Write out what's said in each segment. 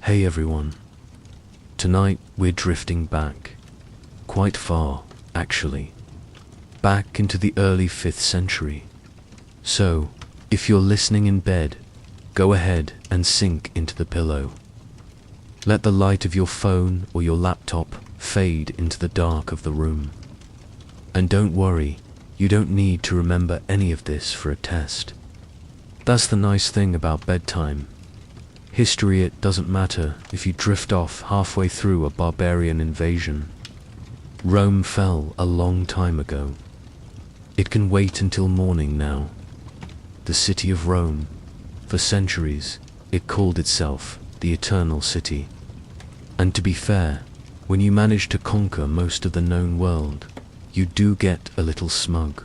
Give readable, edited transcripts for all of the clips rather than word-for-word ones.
Hey everyone. Tonight we're drifting back. Quite far, actually. Back into the early 5th century. So, if you're listening in bed, go ahead and sink into the pillow. Let the light of your phone or your laptop fade into the dark of the room. And don't worry, you don't need to remember any of this for a test. That's the nice thing about bedtime. History, it doesn't matter if you drift off halfway through a barbarian invasion. Rome fell a long time ago. It can wait until morning now. The city of Rome, for centuries, it called itself the Eternal City. And to be fair, when you manage to conquer most of the known world, you do get a little smug.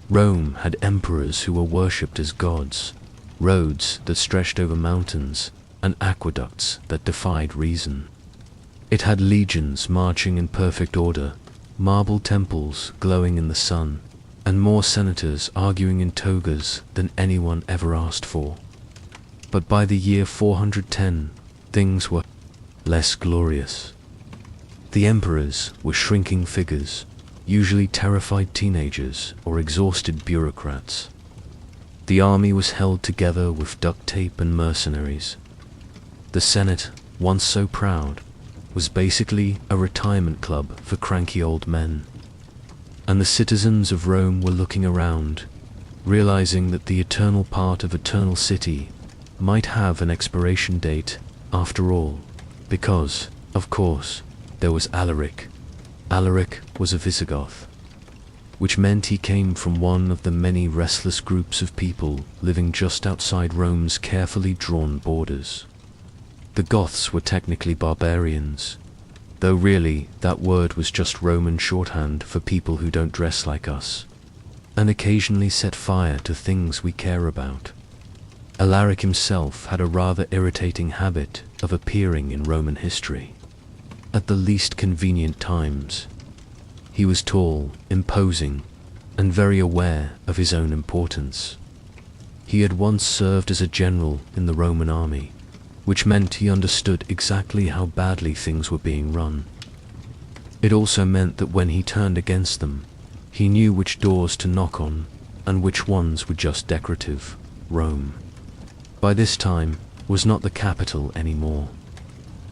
Rome had emperors who were worshipped as gods, roads that stretched over mountains, and aqueducts that defied reason. It had legions marching in perfect order, marble temples glowing in the sun, and more senators arguing in togas than anyone ever asked for. But by the year 410, things were less glorious. The emperors were shrinking figures, usually terrified teenagers or exhausted bureaucrats. The army was held together with duct tape and mercenaries. The Senate, once so proud, was basically a retirement club for cranky old men. And the citizens of Rome were looking around, realizing that the eternal part of Eternal City might have an expiration date after all, because, of course, there was Alaric. Alaric was a Visigoth, which meant he came from one of the many restless groups of people living just outside Rome's carefully drawn borders. The Goths were technically barbarians, though really that word was just Roman shorthand for people who don't dress like us, and occasionally set fire to things we care about. Alaric himself had a rather irritating habit of appearing in Roman history at the least convenient times. He was tall, imposing, and very aware of his own importance. He had once served as a general in the Roman army, which meant he understood exactly how badly things were being run. It also meant that when he turned against them, he knew which doors to knock on and which ones were just decorative. Rome, by this time, was not the capital anymore.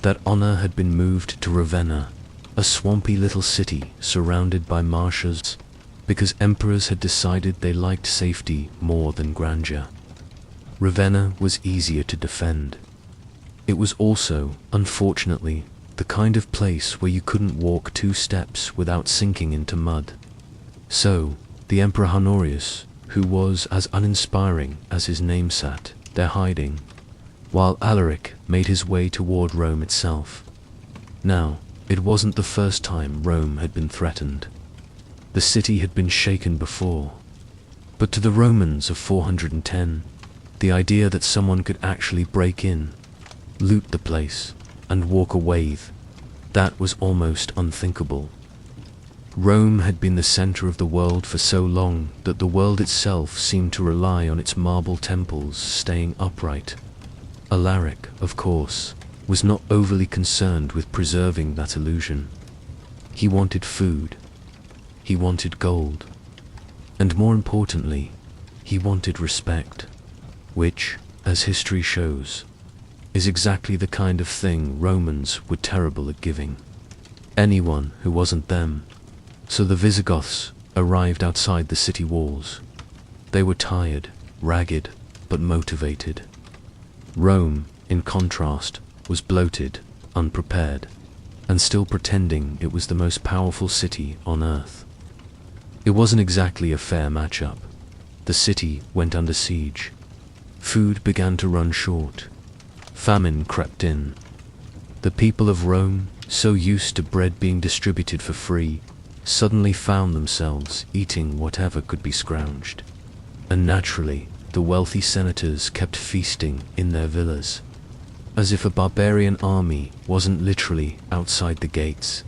That honor had been moved to Ravenna, a swampy little city surrounded by marshes, because emperors had decided they liked safety more than grandeur. Ravenna was easier to defend. It was also, unfortunately, the kind of place where you couldn't walk 2 steps without sinking into mud. So, the Emperor Honorius, who was as uninspiring as his name sat there hiding, while Alaric made his way toward Rome itself. Now, it wasn't the first time Rome had been threatened. The city had been shaken before. But to the Romans of 410, the idea that someone could actually break in, loot the place, and walk away, that was almost unthinkable. Rome had been the center of the world for so long that the world itself seemed to rely on its marble temples staying upright. Alaric, of course, was not overly concerned with preserving that illusion. He wanted food. He wanted gold. And more importantly, he wanted respect, which, as history shows, is exactly the kind of thing Romans were terrible at giving anyone who wasn't them. So the Visigoths arrived outside the city walls. They were tired, ragged, but motivated. Rome, in contrast, was bloated, unprepared, and still pretending it was the most powerful city on earth. It wasn't exactly a fair matchup. The city went under siege. Food began to run short. Famine crept in. The people of Rome, so used to bread being distributed for free, suddenly found themselves eating whatever could be scrounged. And naturally, the wealthy senators kept feasting in their villas, as if a barbarian army wasn't literally outside the gates.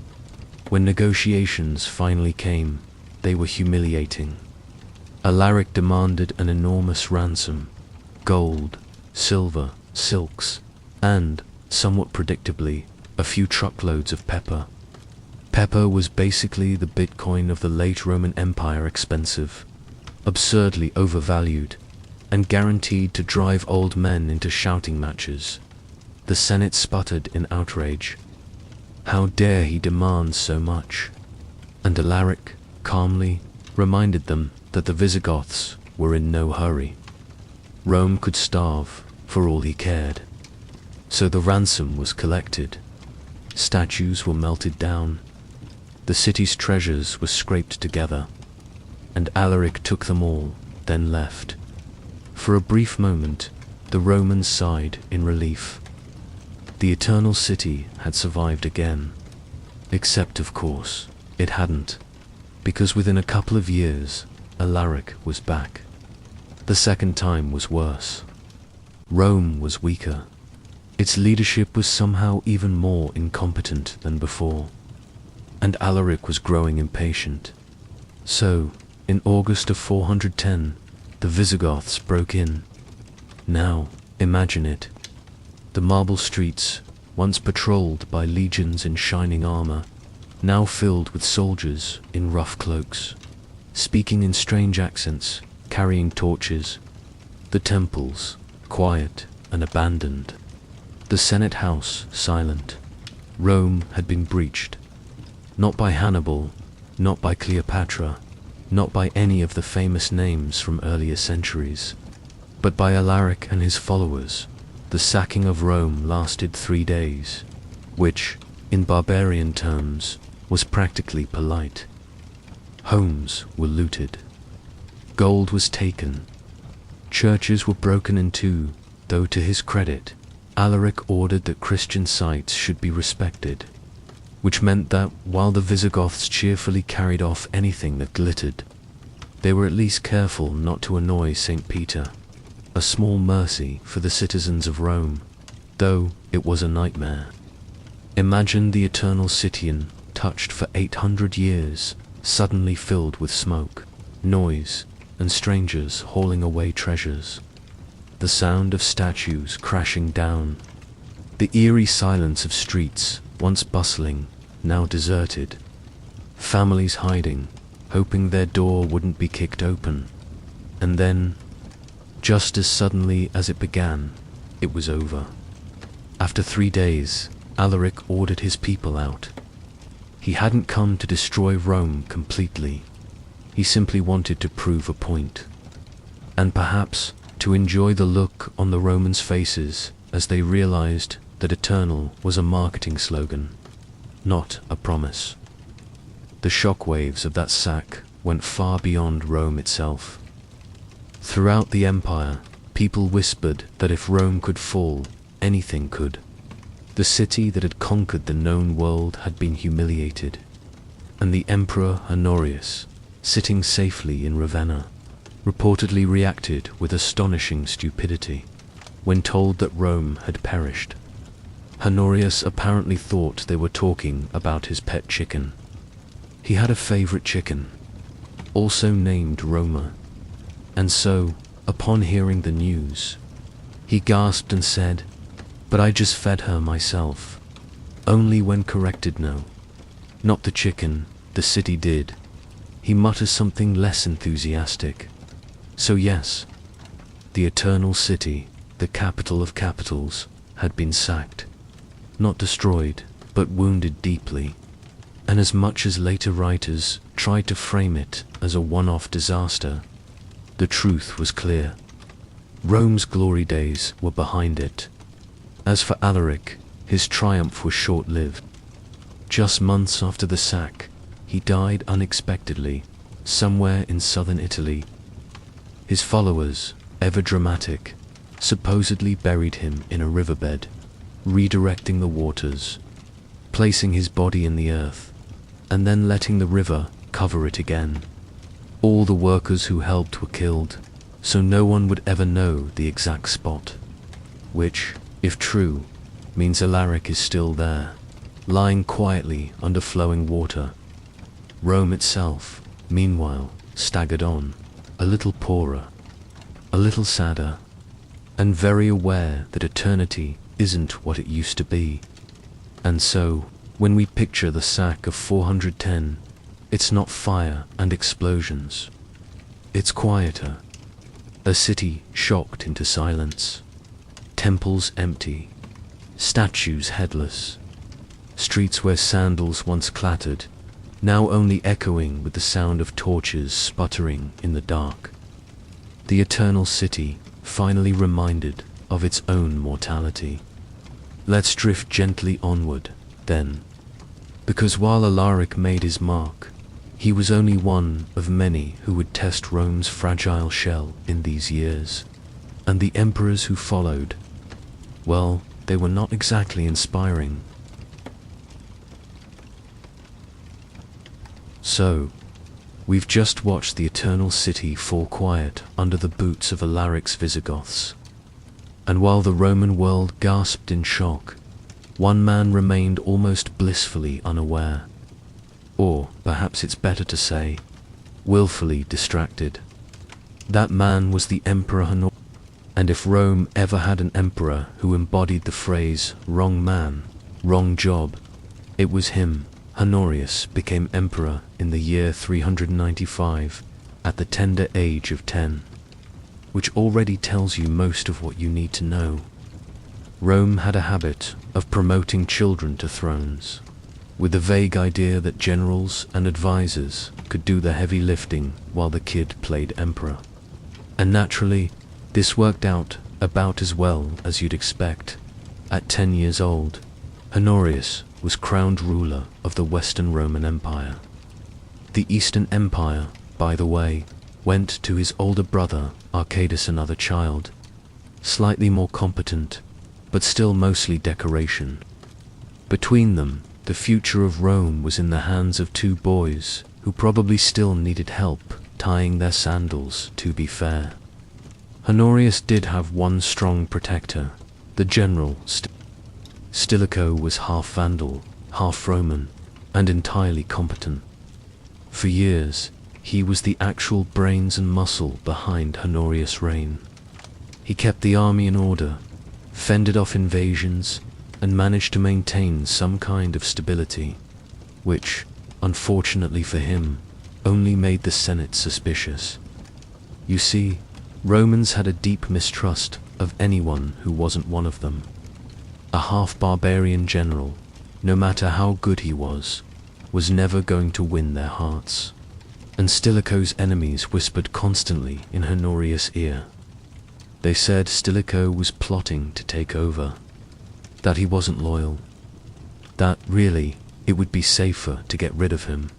When negotiations finally came, they were humiliating. Alaric demanded an enormous ransom: gold, silver, silks, and, somewhat predictably, a few truckloads of pepper. Pepper was basically the Bitcoin of the late Roman Empire, expensive, absurdly overvalued, and guaranteed to drive old men into shouting matches. The Senate sputtered in outrage. How dare he demand so much? And Alaric calmly reminded them that the Visigoths were in no hurry. Rome could starve for all he cared. So the ransom was collected. Statues were melted down. The city's treasures were scraped together. And Alaric took them all, then left. For a brief moment, the Romans sighed in relief. The Eternal City had survived again. Except, of course, it hadn't, because within a couple of years, Alaric was back. The second time was worse. Rome was weaker. Its leadership was somehow even more incompetent than before. And Alaric was growing impatient. So, in August of 410, the Visigoths broke in. Now, imagine it. The marble streets, once patrolled by legions in shining armor, now filled with soldiers in rough cloaks, speaking in strange accents, carrying torches. The temples, quiet and abandoned. The Senate house, silent. Rome had been breached. Not by Hannibal, not by Cleopatra, not by any of the famous names from earlier centuries, but by Alaric and his followers. The sacking of Rome lasted 3 days, which, in barbarian terms, was practically polite. Homes were looted. Gold was taken. Churches were broken in two, though to his credit, Alaric ordered that Christian sites should be respected, which meant that while the Visigoths cheerfully carried off anything that glittered, they were at least careful not to annoy St. Peter. A small mercy for the citizens of Rome, though it was a nightmare. Imagine the Eternal City, touched for 800 years, suddenly filled with smoke, noise, and strangers hauling away treasures. The sound of statues crashing down. The eerie silence of streets, once bustling, now deserted. Families hiding, hoping their door wouldn't be kicked open. And then, just as suddenly as it began, it was over. After 3 days, Alaric ordered his people out. He hadn't come to destroy Rome completely. He simply wanted to prove a point. And perhaps to enjoy the look on the Romans' faces as they realized that eternal was a marketing slogan, not a promise. The shockwaves of that sack went far beyond Rome itself. Throughout the empire, people whispered that if Rome could fall, anything could. The city that had conquered the known world had been humiliated, and the Emperor Honorius, sitting safely in Ravenna, reportedly reacted with astonishing stupidity when told that Rome had perished. Honorius apparently thought they were talking about his pet chicken. He had a favorite chicken, also named Roma, and so, upon hearing the news, he gasped and said, "But I just fed her myself." Only when corrected, no, not the chicken, the city did. He mutters something less enthusiastic. So yes, the Eternal City, the capital of capitals, had been sacked. Not destroyed, but wounded deeply. And as much as later writers tried to frame it as a one-off disaster, the truth was clear. Rome's glory days were behind it. As for Alaric, his triumph was short-lived. Just months after the sack, he died unexpectedly, somewhere in southern Italy. His followers, ever dramatic, supposedly buried him in a riverbed, redirecting the waters, placing his body in the earth, and then letting the river cover it again. All the workers who helped were killed, so no one would ever know the exact spot. Which, if true, means Alaric is still there, lying quietly under flowing water. Rome itself, meanwhile, staggered on, a little poorer, a little sadder, and very aware that eternity isn't what it used to be. And so, when we picture the sack of 410, it's not fire and explosions. It's quieter. A city shocked into silence. Temples empty. Statues headless. Streets where sandals once clattered, now only echoing with the sound of torches sputtering in the dark. The eternal city finally reminded of its own mortality. Let's drift gently onward, then, because while Alaric made his mark, he was only one of many who would test Rome's fragile shell in these years, and the emperors who followed, well, they were not exactly inspiring. So, we've just watched the eternal city fall quiet under the boots of Alaric's Visigoths. And while the Roman world gasped in shock, one man remained almost blissfully unaware. Or, perhaps it's better to say, willfully distracted. That man was the Emperor Honorius. And if Rome ever had an emperor who embodied the phrase, wrong man, wrong job, it was him. Honorius became emperor in the year 395, at the tender age of 10, which already tells you most of what you need to know. Rome had a habit of promoting children to thrones, with the vague idea that generals and advisors could do the heavy lifting while the kid played emperor. And naturally, this worked out about as well as you'd expect. At 10 years old, Honorius was crowned ruler of the Western Roman Empire. The Eastern Empire, by the way, went to his older brother Arcadus, another child, slightly more competent, but still mostly decoration. Between them, the future of Rome was in the hands of two boys who probably still needed help tying their sandals, to be fair. Honorius did have one strong protector, the general Stilicho was half Vandal, half Roman, and entirely competent. For years, he was the actual brains and muscle behind Honorius' reign. He kept the army in order, fended off invasions, and managed to maintain some kind of stability, which, unfortunately for him, only made the Senate suspicious. You see, Romans had a deep mistrust of anyone who wasn't one of them. A half-barbarian general, no matter how good he was never going to win their hearts. And Stilicho's enemies whispered constantly in Honorius' ear. They said Stilicho was plotting to take over, that he wasn't loyal, that really it would be safer to get rid of him.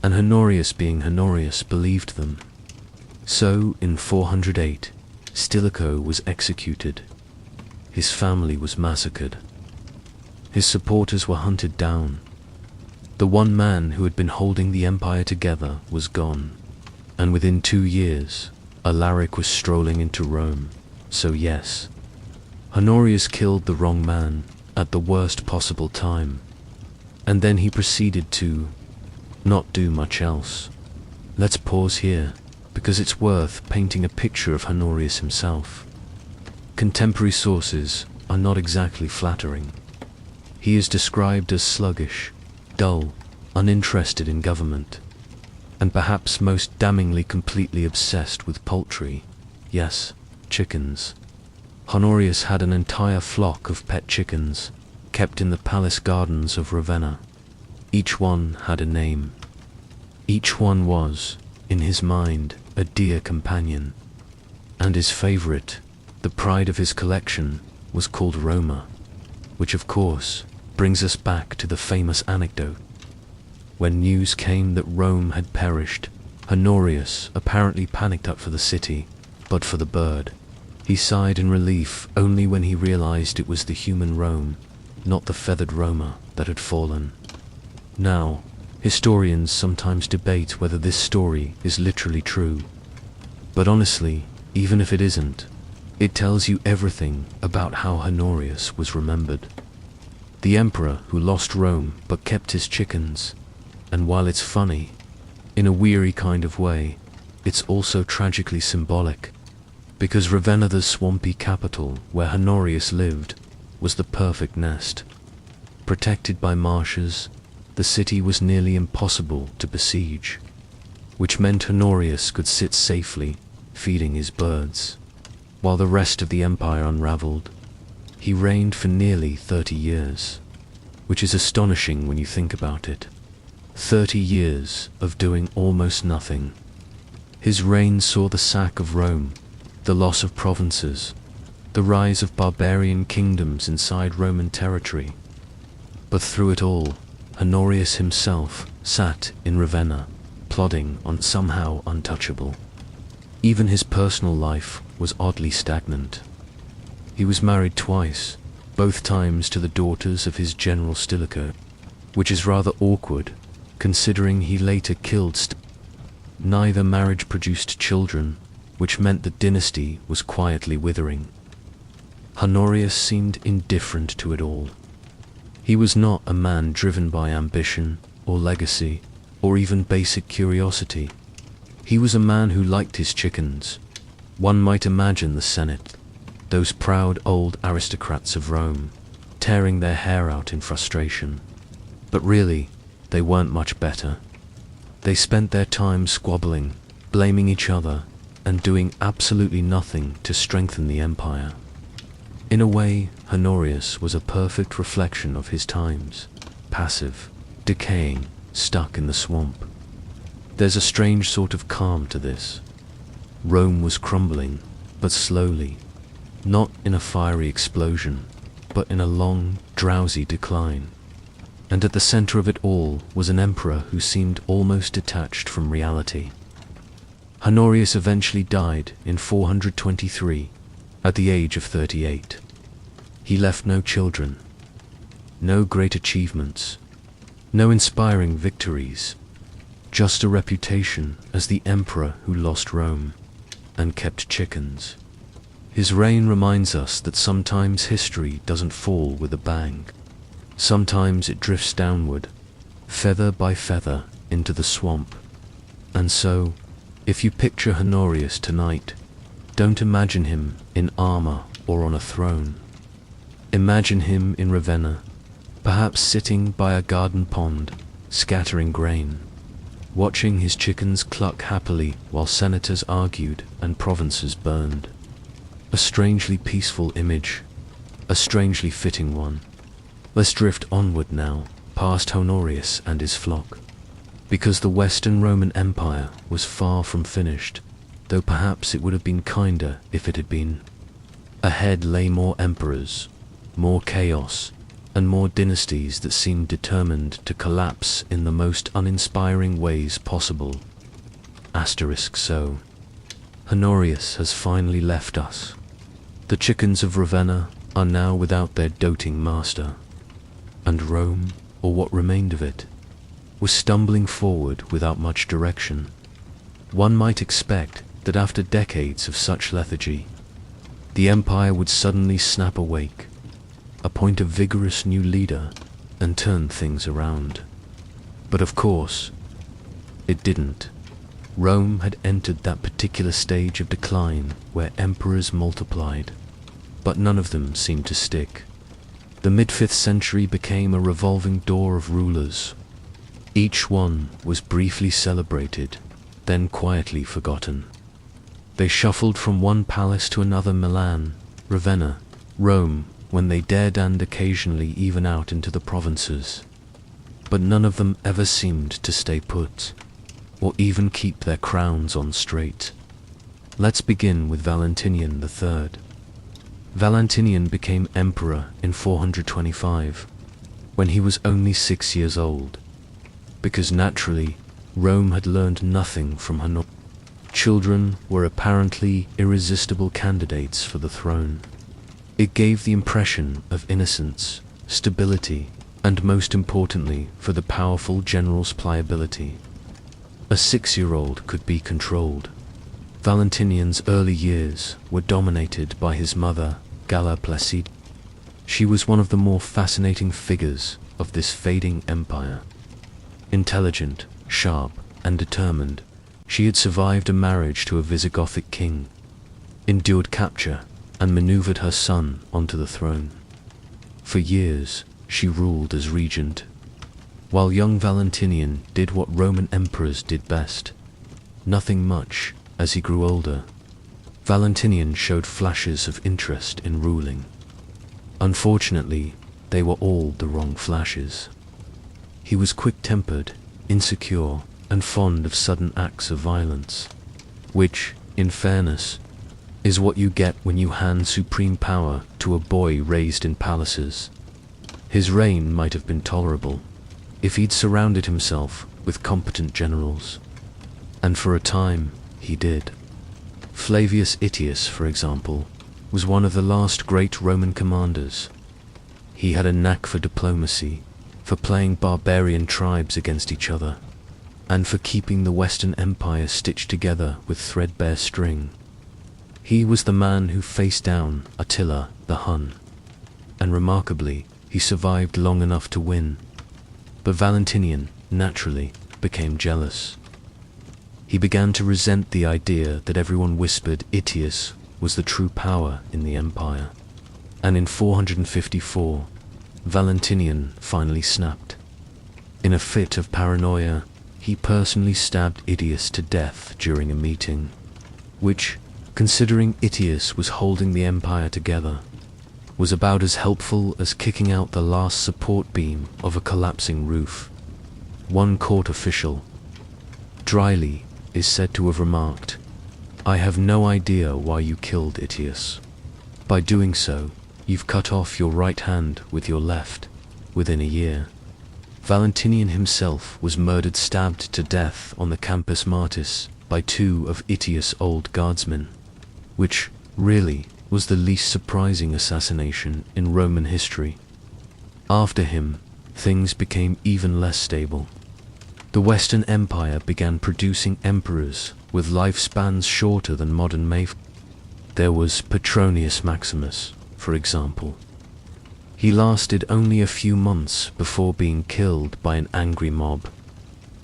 And Honorius, being Honorius, believed them. So, in 408, Stilicho was executed. His family was massacred. His supporters were hunted down. The one man who had been holding the empire together was gone, and within 2 years, Alaric was strolling into Rome. So yes, Honorius killed the wrong man at the worst possible time, and then he proceeded to not do much else. Let's pause here, because it's worth painting a picture of Honorius himself. Contemporary sources are not exactly flattering. He is described as sluggish, dull, uninterested in government, and perhaps most damningly completely obsessed with poultry. Yes, chickens. Honorius had an entire flock of pet chickens, kept in the palace gardens of Ravenna. Each one had a name. Each one was, in his mind, a dear companion. And his favorite, the pride of his collection, was called Roma, which of course brings us back to the famous anecdote. When news came that Rome had perished, Honorius apparently panicked up for the city, but for the bird. He sighed in relief only when he realized it was the human Rome, not the feathered Roma, that had fallen. Now, historians sometimes debate whether this story is literally true. But honestly, even if it isn't, it tells you everything about how Honorius was remembered. The emperor who lost Rome but kept his chickens. And while it's funny, in a weary kind of way, it's also tragically symbolic, because Ravenna, the swampy capital where Honorius lived, was the perfect nest. Protected by marshes, the city was nearly impossible to besiege, which meant Honorius could sit safely, feeding his birds, while the rest of the empire unraveled. He reigned for nearly 30 years, which is astonishing when you think about it. 30 years of doing almost nothing. His reign saw the sack of Rome, the loss of provinces, the rise of barbarian kingdoms inside Roman territory. But through it all, Honorius himself sat in Ravenna, plodding on somehow untouchable. Even his personal life was oddly stagnant. He was married twice, both times to the daughters of his general Stilicho, which is rather awkward, considering he later killed Neither marriage produced children, which meant the dynasty was quietly withering. Honorius seemed indifferent to it all. He was not a man driven by ambition, or legacy, or even basic curiosity. He was a man who liked his chickens. One might imagine the Senate, those proud old aristocrats of Rome, tearing their hair out in frustration. But really, they weren't much better. They spent their time squabbling, blaming each other, and doing absolutely nothing to strengthen the empire. In a way, Honorius was a perfect reflection of his times, passive, decaying, stuck in the swamp. There's a strange sort of calm to this. Rome was crumbling, but slowly, not in a fiery explosion, but in a long, drowsy decline. And at the center of it all was an emperor who seemed almost detached from reality. Honorius eventually died in 423, at the age of 38. He left no children, no great achievements, no inspiring victories, just a reputation as the emperor who lost Rome and kept chickens. His reign reminds us that sometimes history doesn't fall with a bang. Sometimes it drifts downward, feather by feather, into the swamp. And so, if you picture Honorius tonight, don't imagine him in armor or on a throne. Imagine him in Ravenna, perhaps sitting by a garden pond, scattering grain, watching his chickens cluck happily while senators argued and provinces burned. A strangely peaceful image, a strangely fitting one. Let's drift onward now, past Honorius and his flock, because the Western Roman Empire was far from finished, though perhaps it would have been kinder if it had been. Ahead lay more emperors, more chaos, and more dynasties that seemed determined to collapse in the most uninspiring ways possible. So, Honorius has finally left us. The chickens of Ravenna are now without their doting master. And Rome, or what remained of it, was stumbling forward without much direction. One might expect that after decades of such lethargy, the empire would suddenly snap awake, appoint a vigorous new leader, and turn things around. But of course, it didn't. Rome had entered that particular stage of decline where emperors multiplied, but none of them seemed to stick. The mid-5th century became a revolving door of rulers. Each one was briefly celebrated, then quietly forgotten. They shuffled from one palace to another: Milan, Ravenna, Rome, when they dared, and occasionally even out into the provinces. But none of them ever seemed to stay put, or even keep their crowns on straight. Let's begin with Valentinian III. Valentinian became emperor in 425, when he was only 6 years old, because naturally Rome had learned nothing from Honorius. Children were apparently irresistible candidates for the throne. It gave the impression of innocence, stability, and most importantly for the powerful general's pliability. A 6-year-old could be controlled. Valentinian's early years were dominated by his mother, Galla Placidia. She was one of the more fascinating figures of this fading empire. Intelligent, sharp, and determined, she had survived a marriage to a Visigothic king, endured capture, and maneuvered her son onto the throne. For years, she ruled as regent, while young Valentinian did what Roman emperors did best. Nothing much. As he grew older, Valentinian showed flashes of interest in ruling. Unfortunately, they were all the wrong flashes. He was quick-tempered, insecure, and fond of sudden acts of violence, which, in fairness, is what you get when you hand supreme power to a boy raised in palaces. His reign might have been tolerable if he'd surrounded himself with competent generals. And for a time, he did. Flavius Itius, for example, was one of the last great Roman commanders. He had a knack for diplomacy, for playing barbarian tribes against each other, and for keeping the Western Empire stitched together with threadbare string. He was the man who faced down Attila the Hun, and remarkably, he survived long enough to win. But Valentinian, naturally, became jealous. He began to resent the idea that everyone whispered Itius was the true power in the empire. And in 454, Valentinian finally snapped. In a fit of paranoia, he personally stabbed Itius to death during a meeting, which, considering Itius was holding the empire together, was about as helpful as kicking out the last support beam of a collapsing roof. One court official, dryly, is said to have remarked, "I have no idea why you killed Itius. By doing so, you've cut off your right hand with your left within a year." Valentinian himself was murdered, stabbed to death on the Campus Martis by two of Itius' old guardsmen, which, really, was the least surprising assassination in Roman history. After him, things became even less stable. The Western Empire began producing emperors with lifespans shorter than modern Mayflower. There was Petronius Maximus, for example. He lasted only a few months before being killed by an angry mob.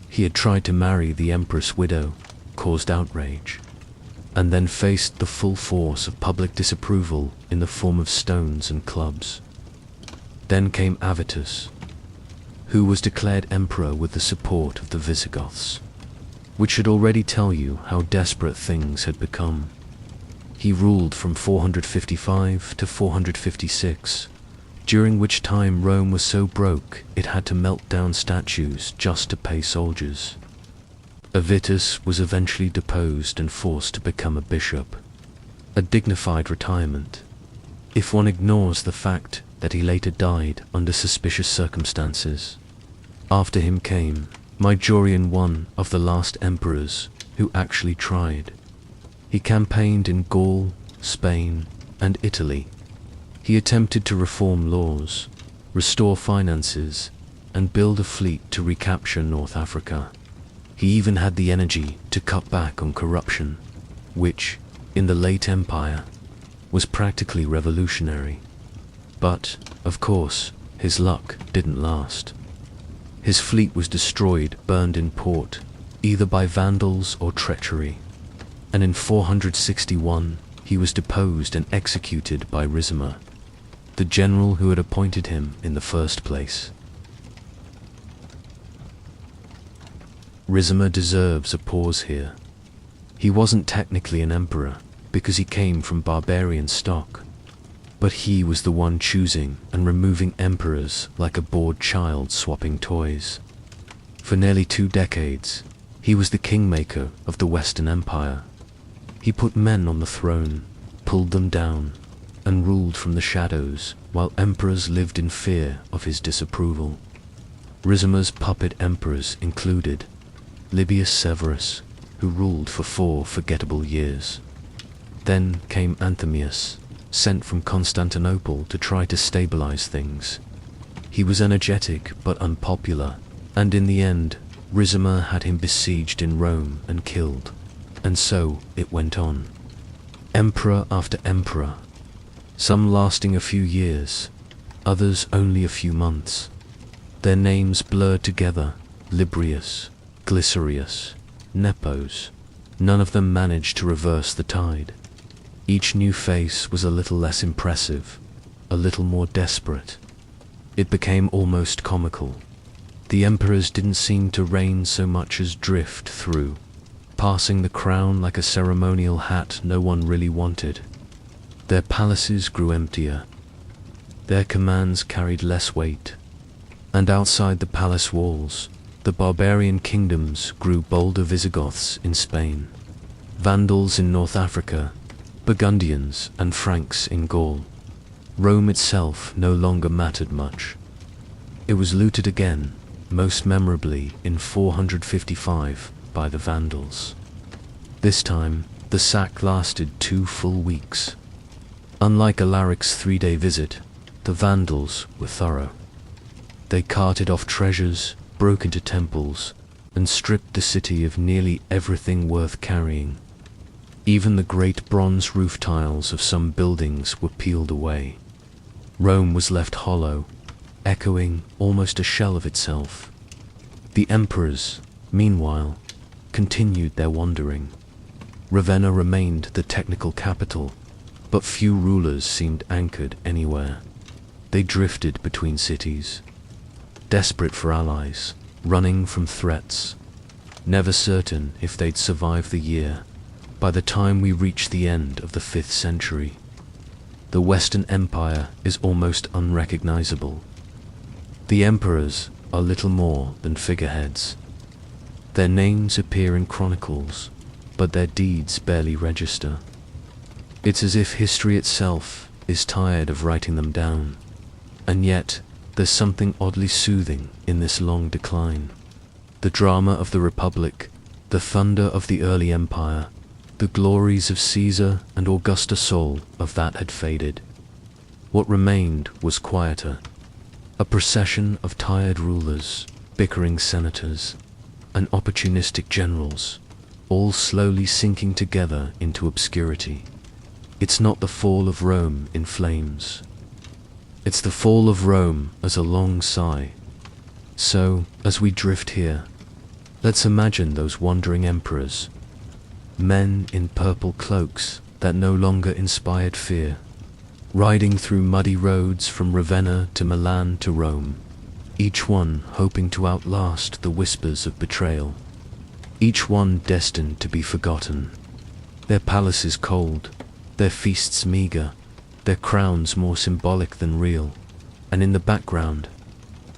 He had tried to marry the empress' widow, caused outrage, and then faced the full force of public disapproval in the form of stones and clubs. Then came Avitus, who was declared emperor with the support of the Visigoths, which should already tell you how desperate things had become. He ruled from 455 to 456, during which time Rome was so broke it had to melt down statues just to pay soldiers. Avitus was eventually deposed and forced to become a bishop, a dignified retirement, if one ignores the fact that he later died under suspicious circumstances. After him came Majorian, one of the last emperors who actually tried. He campaigned in Gaul, Spain, and Italy. He attempted to reform laws, restore finances, and build a fleet to recapture North Africa. He even had the energy to cut back on corruption, which, in the late empire, was practically revolutionary. But, of course, his luck didn't last. His fleet was destroyed, burned in port, either by Vandals or treachery, and in 461 he was deposed and executed by Ricimer, the general who had appointed him in the first place. Ricimer deserves a pause here. He wasn't technically an emperor, because he came from barbarian stock, but he was the one choosing and removing emperors like a bored child swapping toys. For nearly 2 decades, he was the kingmaker of the Western Empire. He put men on the throne, pulled them down, and ruled from the shadows while emperors lived in fear of his disapproval. Ricimer's puppet emperors included Libius Severus, who ruled for 4 forgettable years. Then came Anthemius, sent from Constantinople to try to stabilize things. He was energetic but unpopular, and in the end, Ricimer had him besieged in Rome and killed. And so it went on. Emperor after emperor, some lasting a few years, others only a few months. Their names blurred together: Librius, Glycerius, Nepos. None of them managed to reverse the tide. Each new face was a little less impressive, a little more desperate, It became almost comical. The emperors didn't seem to reign so much as drift through, passing the crown like a ceremonial hat no one really wanted. Their palaces grew emptier. Their commands carried less weight. And outside the palace walls, the barbarian kingdoms grew bolder: Visigoths in Spain, Vandals in North Africa, Burgundians and Franks in Gaul. Rome itself no longer mattered much. It was looted again, most memorably in 455 by the Vandals. This time, the sack lasted 2 full weeks. Unlike Alaric's 3-day visit, the Vandals were thorough. They carted off treasures, broke into temples, and stripped the city of nearly everything worth carrying. Even the great bronze roof tiles of some buildings were peeled away. Rome was left hollow, echoing, almost a shell of itself. The emperors, meanwhile, continued their wandering. Ravenna remained the technical capital, but few rulers seemed anchored anywhere. They drifted between cities, desperate for allies, running from threats, never certain if they'd survive the year. By the time we reach the end of the 5th century, the Western Empire is almost unrecognizable. The emperors are little more than figureheads. Their names appear in chronicles, but their deeds barely register. It's as if history itself is tired of writing them down, and yet there's something oddly soothing in this long decline. The drama of the Republic, the thunder of the early empire, the glories of Caesar and Augusta soul of that had faded. What remained was quieter, a procession of tired rulers, bickering senators, and opportunistic generals, all slowly sinking together into obscurity. It's not the fall of Rome in flames. It's the fall of Rome as a long sigh. So, as we drift here, let's imagine those wandering emperors, men in purple cloaks that no longer inspired fear, riding through muddy roads from Ravenna to Milan to Rome, each one hoping to outlast the whispers of betrayal, each one destined to be forgotten. Their palaces cold, their feasts meager, their crowns more symbolic than real, and in the background,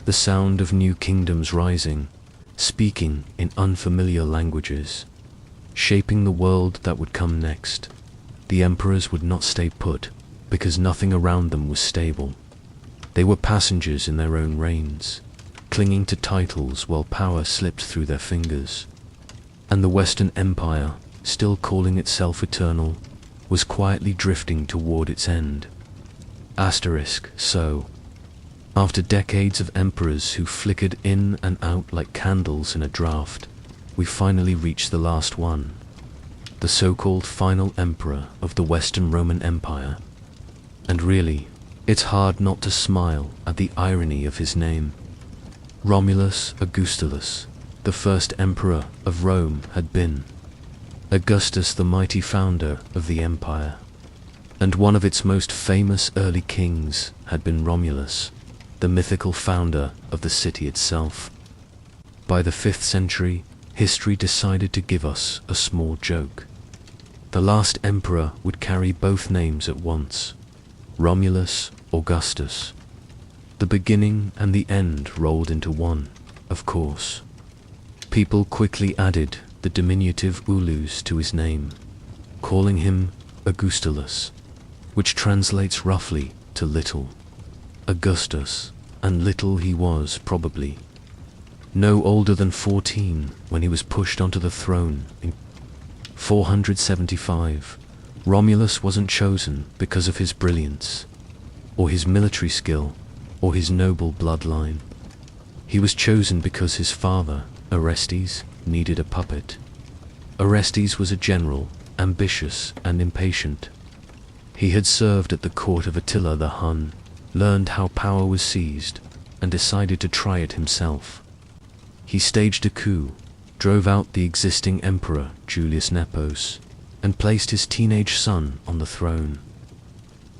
the sound of new kingdoms rising, speaking in unfamiliar languages, shaping the world that would come next. The emperors would not stay put, because nothing around them was stable. They were passengers in their own reigns, clinging to titles while power slipped through their fingers. And the Western Empire, still calling itself eternal, was quietly drifting toward its end. So, after decades of emperors who flickered in and out like candles in a draught, we finally reached the last one, the so-called final emperor of the Western Roman Empire. And really, it's hard not to smile at the irony of his name. Romulus Augustulus, the first emperor of Rome, had been Augustus, the mighty founder of the empire, and one of its most famous early kings had been Romulus, the mythical founder of the city itself. By the 5th century, history decided to give us a small joke. The last emperor would carry both names at once, Romulus, Augustus. The beginning and the end rolled into one, of course. People quickly added the diminutive Ulus to his name, calling him Augustulus, which translates roughly to little. Augustus, and little he was probably. No older than 14 when he was pushed onto the throne in 475. Romulus wasn't chosen because of his brilliance, or his military skill, or his noble bloodline. He was chosen because his father, Orestes, needed a puppet. Orestes was a general, ambitious and impatient. He had served at the court of Attila the Hun, learned how power was seized, and decided to try it himself. He staged a coup, drove out the existing emperor Julius Nepos, and placed his teenage son on the throne.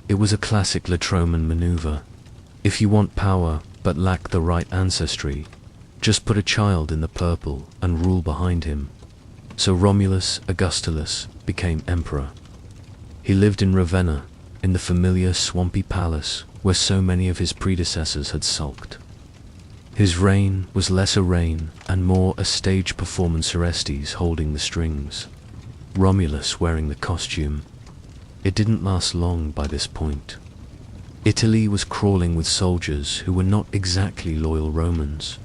It was a classic Latroman maneuver. If you want power but lack the right ancestry, just put a child in the purple and rule behind him. So Romulus Augustulus became emperor. He lived in Ravenna, in the familiar swampy palace where so many of his predecessors had sulked. His reign was less a reign and more a stage performance, Orestes holding the strings, Romulus wearing the costume. It didn't last long by this point. Italy was crawling with soldiers who were not exactly loyal Romans.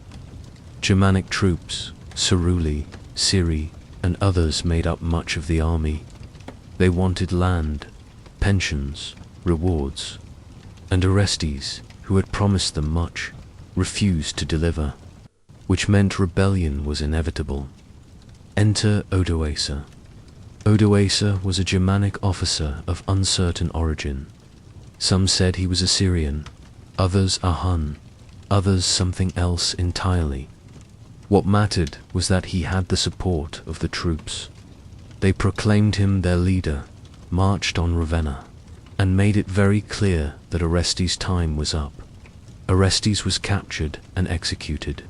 Germanic troops, Ceruli, Syri, and others made up much of the army. They wanted land, pensions, rewards, and Orestes, who had promised them much, refused to deliver, which meant rebellion was inevitable. Enter Odoacer. Odoacer was a Germanic officer of uncertain origin. Some said he was Assyrian, others a Hun, others something else entirely. What mattered was that he had the support of the troops. They proclaimed him their leader, marched on Ravenna, and made it very clear that Orestes' time was up. Orestes was captured and executed,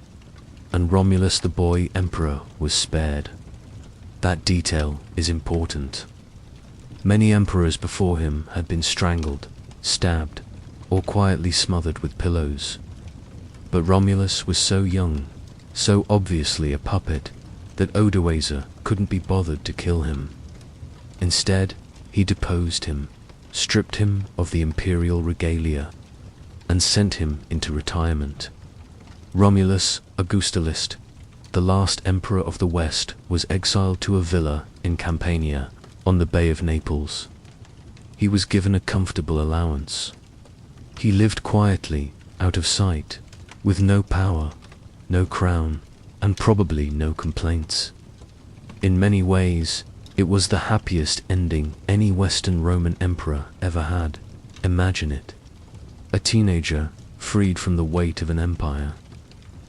and Romulus the boy emperor was spared. That detail is important. Many emperors before him had been strangled, stabbed, or quietly smothered with pillows. But Romulus was so young, so obviously a puppet, that Odoacer couldn't be bothered to kill him. Instead, he deposed him, stripped him of the imperial regalia, and sent him into retirement. Romulus Augustulus, the last emperor of the West, was exiled to a villa in Campania, on the Bay of Naples. He was given a comfortable allowance. He lived quietly, out of sight, with no power, no crown, and probably no complaints. In many ways, it was the happiest ending any Western Roman emperor ever had. Imagine it. A teenager, freed from the weight of an empire.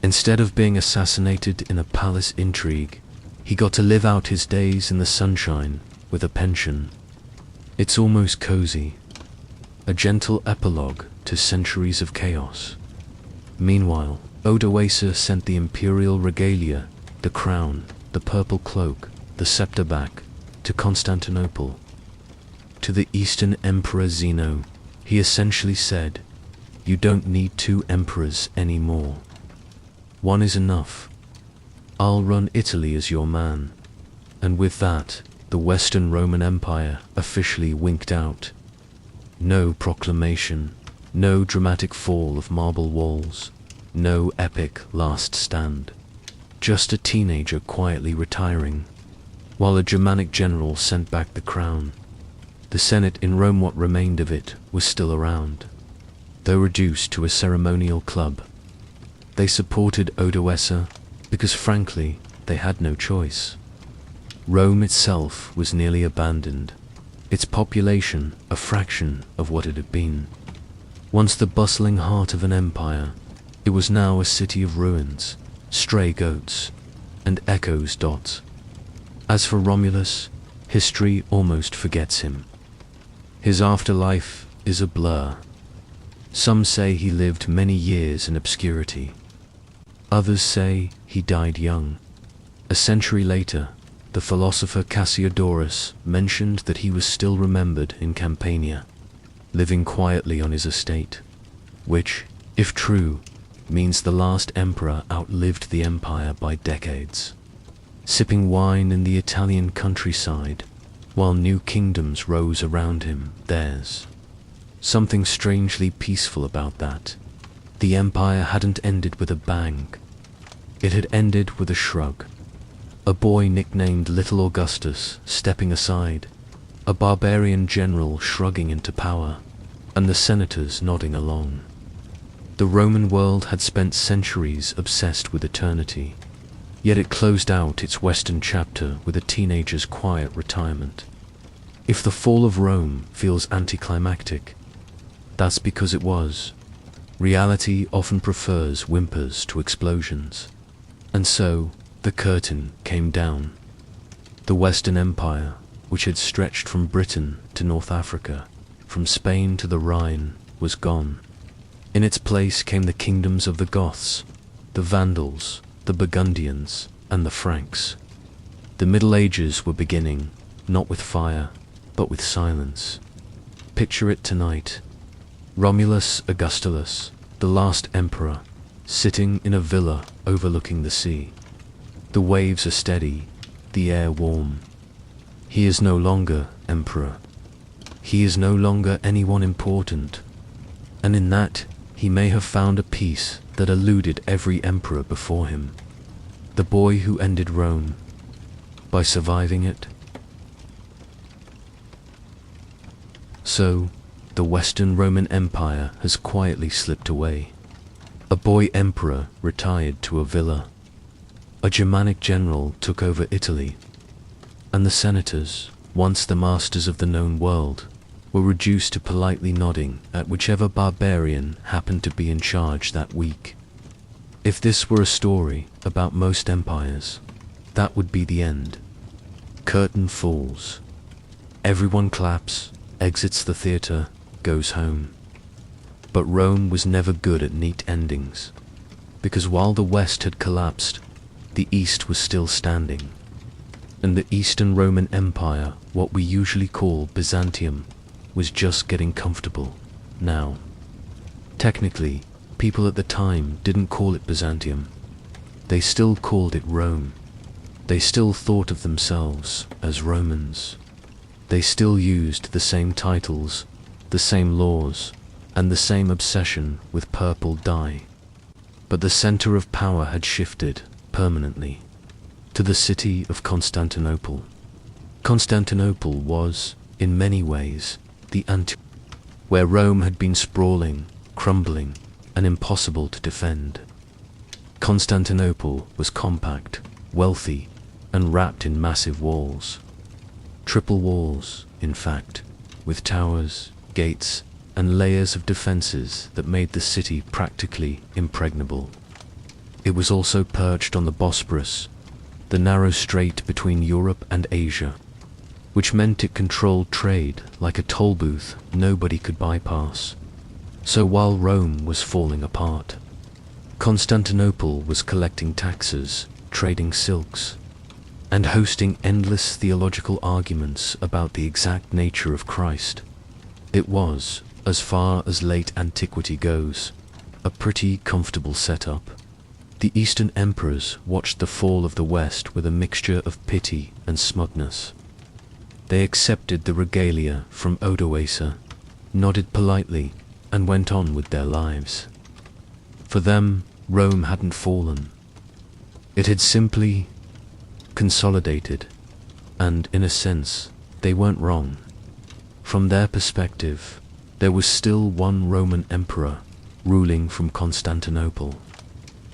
Instead of being assassinated in a palace intrigue, he got to live out his days in the sunshine with a pension. It's almost cozy. A gentle epilogue to centuries of chaos. Meanwhile, Odoacer sent the imperial regalia, the crown, the purple cloak, the scepter back, to Constantinople. To the Eastern Emperor Zeno, he essentially said, "You don't need two emperors anymore. One is enough. I'll run Italy as your man." And with that, the Western Roman Empire officially winked out. No proclamation, no dramatic fall of marble walls, no epic last stand. Just a teenager quietly retiring, while a Germanic general sent back the crown. The Senate in Rome, what remained of it, was still around, though reduced to a ceremonial club. They supported Odoacer because, frankly, they had no choice. Rome itself was nearly abandoned, its population a fraction of what it had been. Once the bustling heart of an empire, it was now a city of ruins, stray goats, and echoes. As for Romulus, history almost forgets him. His afterlife is a blur. Some say he lived many years in obscurity. Others say he died young. A century later, the philosopher Cassiodorus mentioned that he was still remembered in Campania, living quietly on his estate, which, if true, means the last emperor outlived the empire by decades, sipping wine in the Italian countryside, while new kingdoms rose around him, theirs. Something strangely peaceful about that. The empire hadn't ended with a bang. It had ended with a shrug. A boy nicknamed Little Augustus stepping aside, a barbarian general shrugging into power, and the senators nodding along. The Roman world had spent centuries obsessed with eternity, yet it closed out its Western chapter with a teenager's quiet retirement. If the fall of Rome feels anticlimactic, that's because it was. Reality often prefers whimpers to explosions. And so, the curtain came down. The Western Empire, which had stretched from Britain to North Africa, from Spain to the Rhine, was gone. In its place came the kingdoms of the Goths, the Vandals, the Burgundians, and the Franks. The Middle Ages were beginning, not with fire, but with silence. Picture it tonight. Romulus Augustulus, the last emperor, sitting in a villa overlooking the sea. The waves are steady, the air warm. He is no longer emperor. He is no longer anyone important. And in that, he may have found a peace that eluded every emperor before him. The boy who ended Rome. By surviving it. So, the Western Roman Empire has quietly slipped away. A boy emperor retired to a villa. A Germanic general took over Italy. And the senators, once the masters of the known world, were reduced to politely nodding at whichever barbarian happened to be in charge that week. If this were a story about most empires, that would be the end. Curtain falls. Everyone claps, exits the theater, goes home. But Rome was never good at neat endings, because while the West had collapsed, the East was still standing. And the Eastern Roman Empire, what we usually call Byzantium, was just getting comfortable now. Technically, people at the time didn't call it Byzantium. They still called it Rome. They still thought of themselves as Romans. They still used the same titles, the same laws, and the same obsession with purple dye. But the center of power had shifted permanently to the city of Constantinople. Constantinople was, in many ways, the where Rome had been sprawling, crumbling, and impossible to defend. Constantinople was compact, wealthy, and wrapped in massive walls. Triple walls, in fact, with towers, gates, and layers of defenses that made the city practically impregnable. It was also perched on the Bosporus, the narrow strait between Europe and Asia, which meant it controlled trade like a toll booth nobody could bypass. So while Rome was falling apart, Constantinople was collecting taxes, trading silks, and hosting endless theological arguments about the exact nature of Christ. It was, as far as late antiquity goes, a pretty comfortable setup. The Eastern emperors watched the fall of the West with a mixture of pity and smugness. They accepted the regalia from Odoacer, nodded politely, and went on with their lives. For them, Rome hadn't fallen. It had simply consolidated, and in a sense, they weren't wrong. From their perspective, there was still one Roman emperor ruling from Constantinople.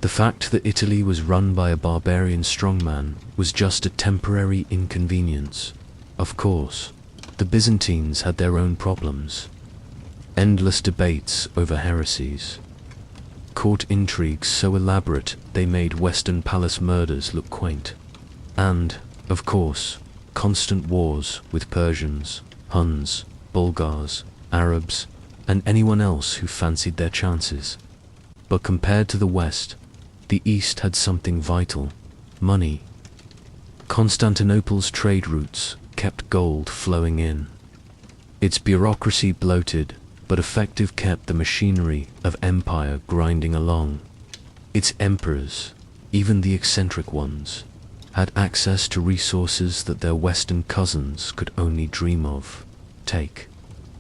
The fact that Italy was run by a barbarian strongman was just a temporary inconvenience. Of course, the Byzantines had their own problems. Endless debates over heresies. Court intrigues so elaborate they made Western palace murders look quaint. And, of course, constant wars with Persians, Huns, Bulgars, Arabs, and anyone else who fancied their chances. But compared to the West, the East had something vital: money. Constantinople's trade routes kept gold flowing in. Its bureaucracy bloated, but effective kept the machinery of empire grinding along. Its emperors, even the eccentric ones, had access to resources that their Western cousins could only dream of. Take,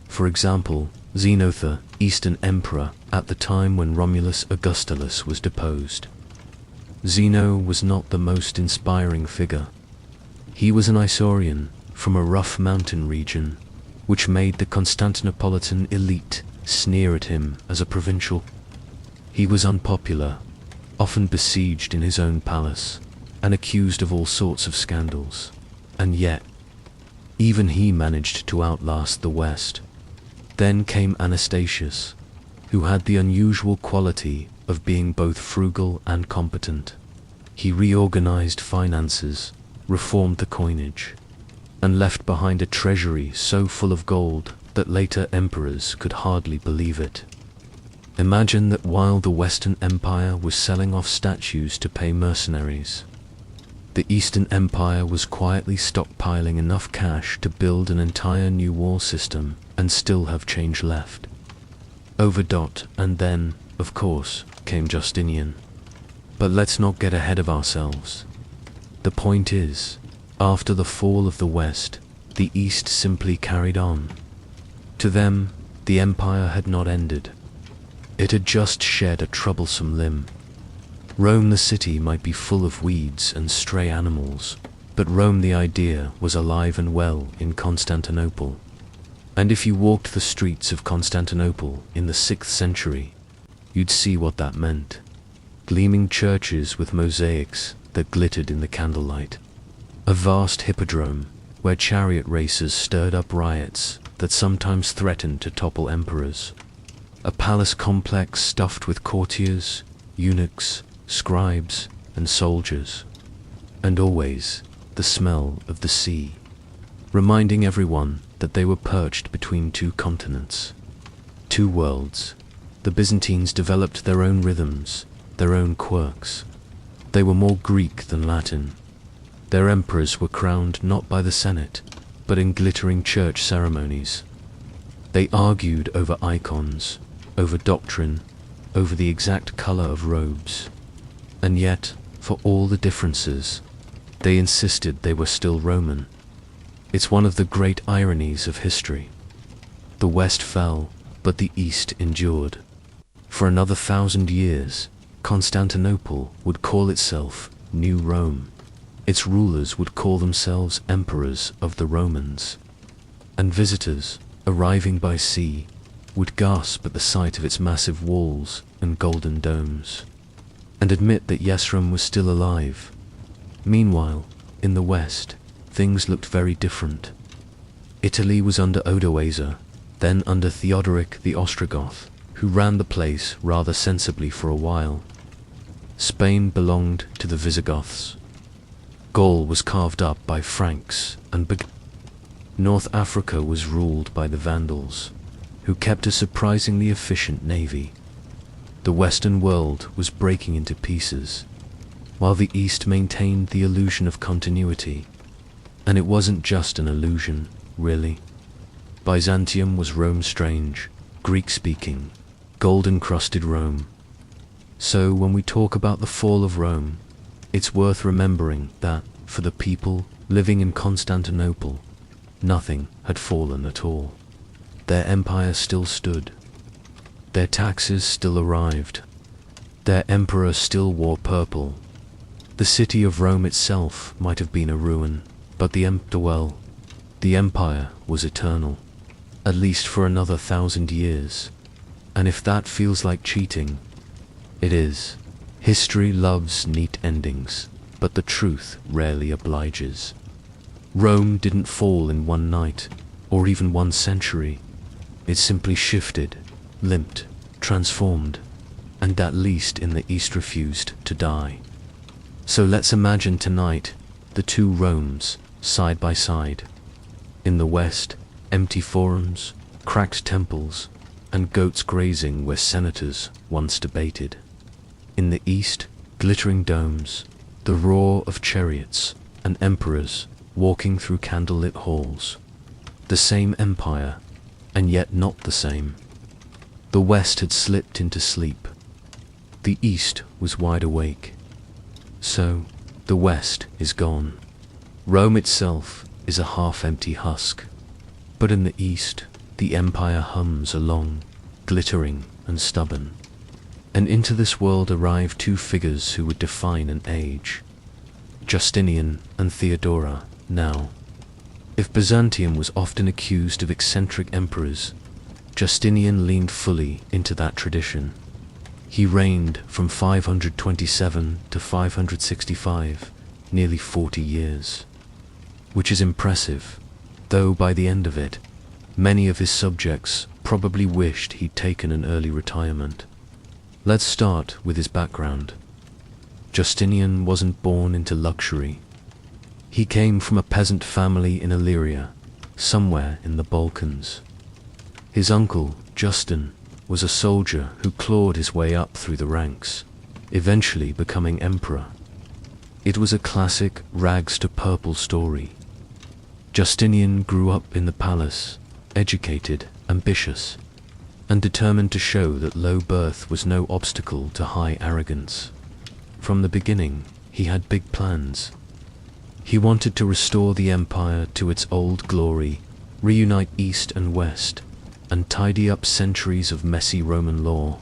for example, Xenophon, Eastern emperor, at the time when Romulus Augustulus was deposed. Zeno was not the most inspiring figure. He was an Isaurian from a rough mountain region, which made the Constantinopolitan elite sneer at him as a provincial. He was unpopular, often besieged in his own palace, and accused of all sorts of scandals. And yet, even he managed to outlast the West. Then came Anastasius, who had the unusual quality of being both frugal and competent. He reorganized finances, reformed the coinage, and left behind a treasury so full of gold that later emperors could hardly believe it. Imagine that while the Western Empire was selling off statues to pay mercenaries, the Eastern Empire was quietly stockpiling enough cash to build an entire new wall system and still have change left. And then, of course, came Justinian. But let's not get ahead of ourselves. The point is, after the fall of the West, the East simply carried on. To them, the empire had not ended. It had just shed a troublesome limb. Rome the city might be full of weeds and stray animals, but Rome the idea was alive and well in Constantinople. And if you walked the streets of Constantinople in the 6th century, you'd see what that meant. Gleaming churches with mosaics that glittered in the candlelight. A vast hippodrome where chariot races stirred up riots that sometimes threatened to topple emperors. A palace complex stuffed with courtiers, eunuchs, scribes, and soldiers. And always the smell of the sea, reminding everyone that they were perched between two continents, two worlds. The Byzantines developed their own rhythms, their own quirks. They were more Greek than Latin. Their emperors were crowned not by the Senate, but in glittering church ceremonies. They argued over icons, over doctrine, over the exact color of robes. And yet, for all the differences, they insisted they were still Roman. It's one of the great ironies of history. The West fell, but the East endured. For another 1,000 years, Constantinople would call itself New Rome. Its rulers would call themselves emperors of the Romans. And visitors, arriving by sea, would gasp at the sight of its massive walls and golden domes, and admit that Yesrem was still alive. Meanwhile, in the West, things looked very different. Italy was under Odoacer, then under Theodoric the Ostrogoth, who ran the place rather sensibly for a while. Spain belonged to the Visigoths. Gaul was carved up by Franks and North Africa was ruled by the Vandals, who kept a surprisingly efficient navy. The Western world was breaking into pieces, while the East maintained the illusion of continuity. And it wasn't just an illusion, really. Byzantium was Rome-strange, Greek-speaking, gold-encrusted Rome. So when we talk about the fall of Rome, it's worth remembering that, for the people living in Constantinople, nothing had fallen at all. Their empire still stood. Their taxes still arrived. Their emperor still wore purple. The city of Rome itself might have been a ruin, but the empire was eternal, at least for another 1,000 years. And if that feels like cheating, it is. History loves neat endings, but the truth rarely obliges. Rome didn't fall in one night, or even one century. It simply shifted, limped, transformed, and at least in the East refused to die. So let's imagine tonight the two Romes side by side. In the West, empty forums, cracked temples, and goats grazing where senators once debated. In the East, glittering domes, the roar of chariots, and emperors walking through candlelit halls. The same empire, and yet not the same. The West had slipped into sleep. The East was wide awake. So, the West is gone. Rome itself is a half-empty husk. But in the East, the empire hums along, glittering and stubborn. And into this world arrive two figures who would define an age. Justinian and Theodora, now. If Byzantium was often accused of eccentric emperors, Justinian leaned fully into that tradition. He reigned from 527 to 565, nearly 40 years. Which is impressive, though by the end of it, many of his subjects probably wished he'd taken an early retirement. Let's start with his background. Justinian wasn't born into luxury. He came from a peasant family in Illyria, somewhere in the Balkans. His uncle, Justin, was a soldier who clawed his way up through the ranks, eventually becoming emperor. It was a classic rags-to-purple story. Justinian grew up in the palace, educated, ambitious, and determined to show that low birth was no obstacle to high arrogance. From the beginning, he had big plans. He wanted to restore the empire to its old glory, reunite East and West, and tidy up centuries of messy Roman law.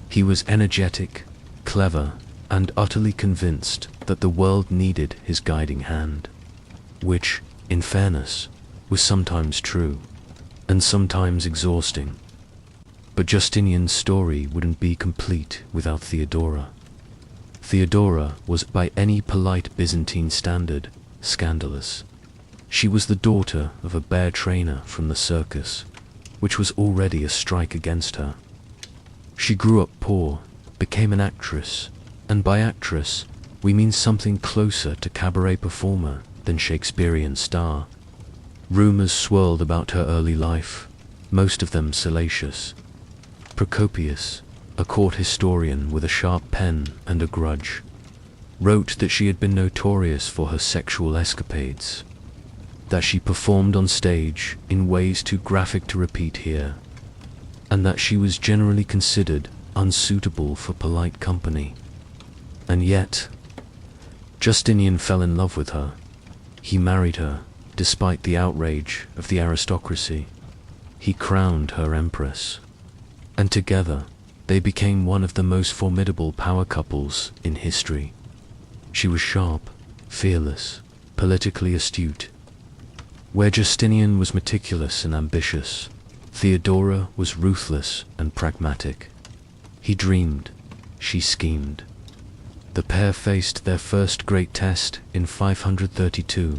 He was energetic, clever, and utterly convinced that the world needed his guiding hand, which, in fairness, was sometimes true, and sometimes exhausting. But Justinian's story wouldn't be complete without Theodora. Theodora was, by any polite Byzantine standard, scandalous. She was the daughter of a bear trainer from the circus, which was already a strike against her. She grew up poor, became an actress, and by actress, we mean something closer to cabaret performer than Shakespearean star. Rumors swirled about her early life, most of them salacious. Procopius, a court historian with a sharp pen and a grudge, wrote that she had been notorious for her sexual escapades, that she performed on stage in ways too graphic to repeat here, and that she was generally considered unsuitable for polite company. And yet, Justinian fell in love with her. He married her, despite the outrage of the aristocracy. He crowned her empress, and together they became one of the most formidable power couples in history. She was sharp, fearless, politically astute. Where Justinian was meticulous and ambitious, Theodora was ruthless and pragmatic. He dreamed, she schemed. The pair faced their first great test in 532,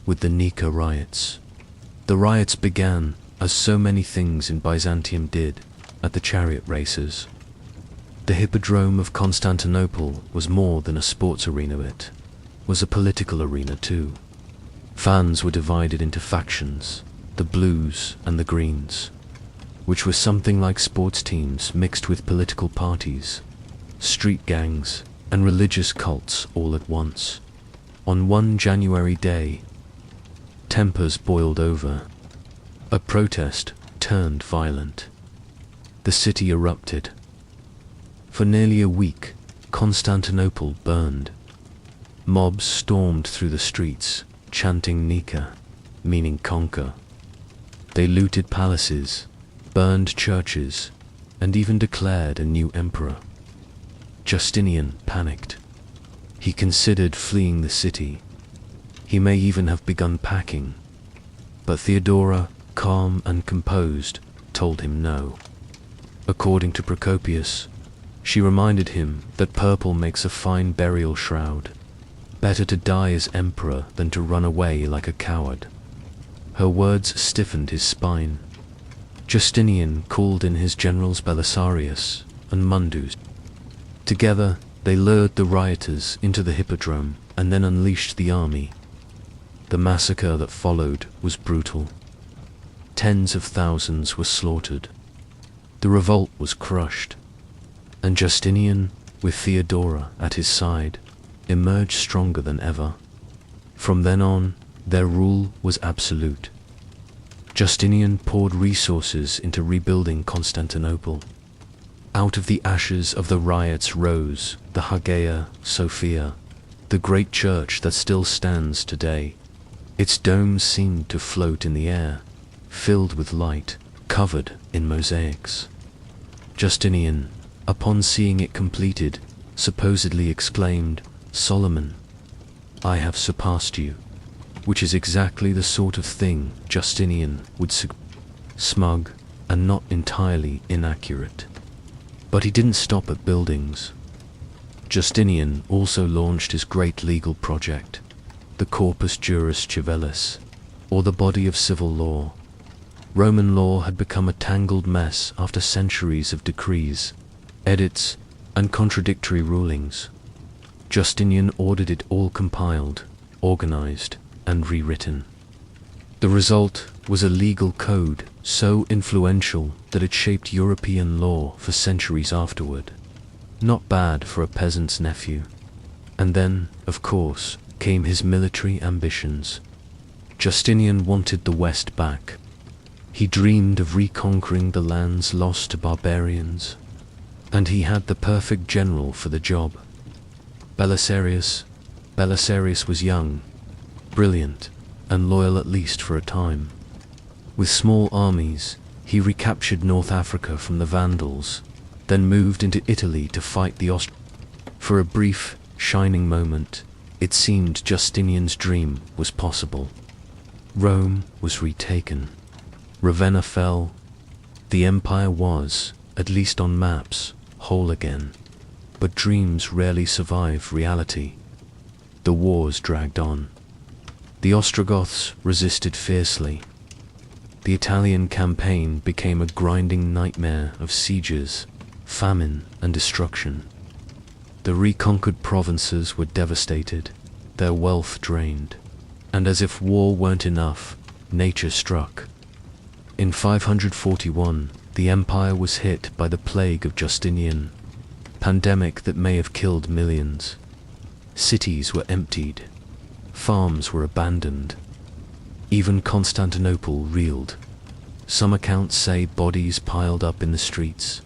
with the Nika riots. The riots began, as so many things in Byzantium did, at the chariot races. The Hippodrome of Constantinople was more than a sports arena, it was a political arena too. Fans were divided into factions, the blues and the greens, which was something like sports teams mixed with political parties, street gangs, and religious cults all at once. On one January day, tempers boiled over. A protest turned violent. The city erupted. For nearly a week, Constantinople burned. Mobs stormed through the streets, chanting Nika, meaning conquer. They looted palaces, burned churches, and even declared a new emperor. Justinian panicked. He considered fleeing the city. He may even have begun packing. But Theodora, calm and composed, told him no. According to Procopius, she reminded him that purple makes a fine burial shroud. Better to die as emperor than to run away like a coward. Her words stiffened his spine. Justinian called in his generals Belisarius and Mundus. Together, they lured the rioters into the Hippodrome and then unleashed the army. The massacre that followed was brutal. Tens of thousands were slaughtered. The revolt was crushed, and Justinian, with Theodora at his side, emerged stronger than ever. From then on, their rule was absolute. Justinian poured resources into rebuilding Constantinople. Out of the ashes of the riots rose the Hagia Sophia, the great church that still stands today. Its domes seemed to float in the air, filled with light, covered in mosaics. Justinian, upon seeing it completed, supposedly exclaimed, "Solomon, I have surpassed you," which is exactly the sort of thing Justinian would smug and not entirely inaccurate. But he didn't stop at buildings. Justinian also launched his great legal project, the Corpus Juris Civilis, or the body of civil law. Roman law had become a tangled mess after centuries of decrees, edits, and contradictory rulings. Justinian ordered it all compiled, organized, and rewritten. The result was a legal code so influential that it shaped European law for centuries afterward. Not bad for a peasant's nephew. And then, of course, came his military ambitions. Justinian wanted the West back. He dreamed of reconquering the lands lost to barbarians, and he had the perfect general for the job. Belisarius was young, brilliant, and loyal at least for a time. With small armies, he recaptured North Africa from the Vandals, then moved into Italy to fight the Austrians. For a brief, shining moment, it seemed Justinian's dream was possible. Rome was retaken. Ravenna fell. The empire was, at least on maps, whole again. But dreams rarely survive reality. The wars dragged on. The Ostrogoths resisted fiercely. The Italian campaign became a grinding nightmare of sieges, famine, and destruction. The reconquered provinces were devastated, their wealth drained, and as if war weren't enough, nature struck. In 541, the empire was hit by the plague of Justinian, pandemic that may have killed millions. Cities were emptied, farms were abandoned. Even Constantinople reeled. Some accounts say bodies piled up in the streets,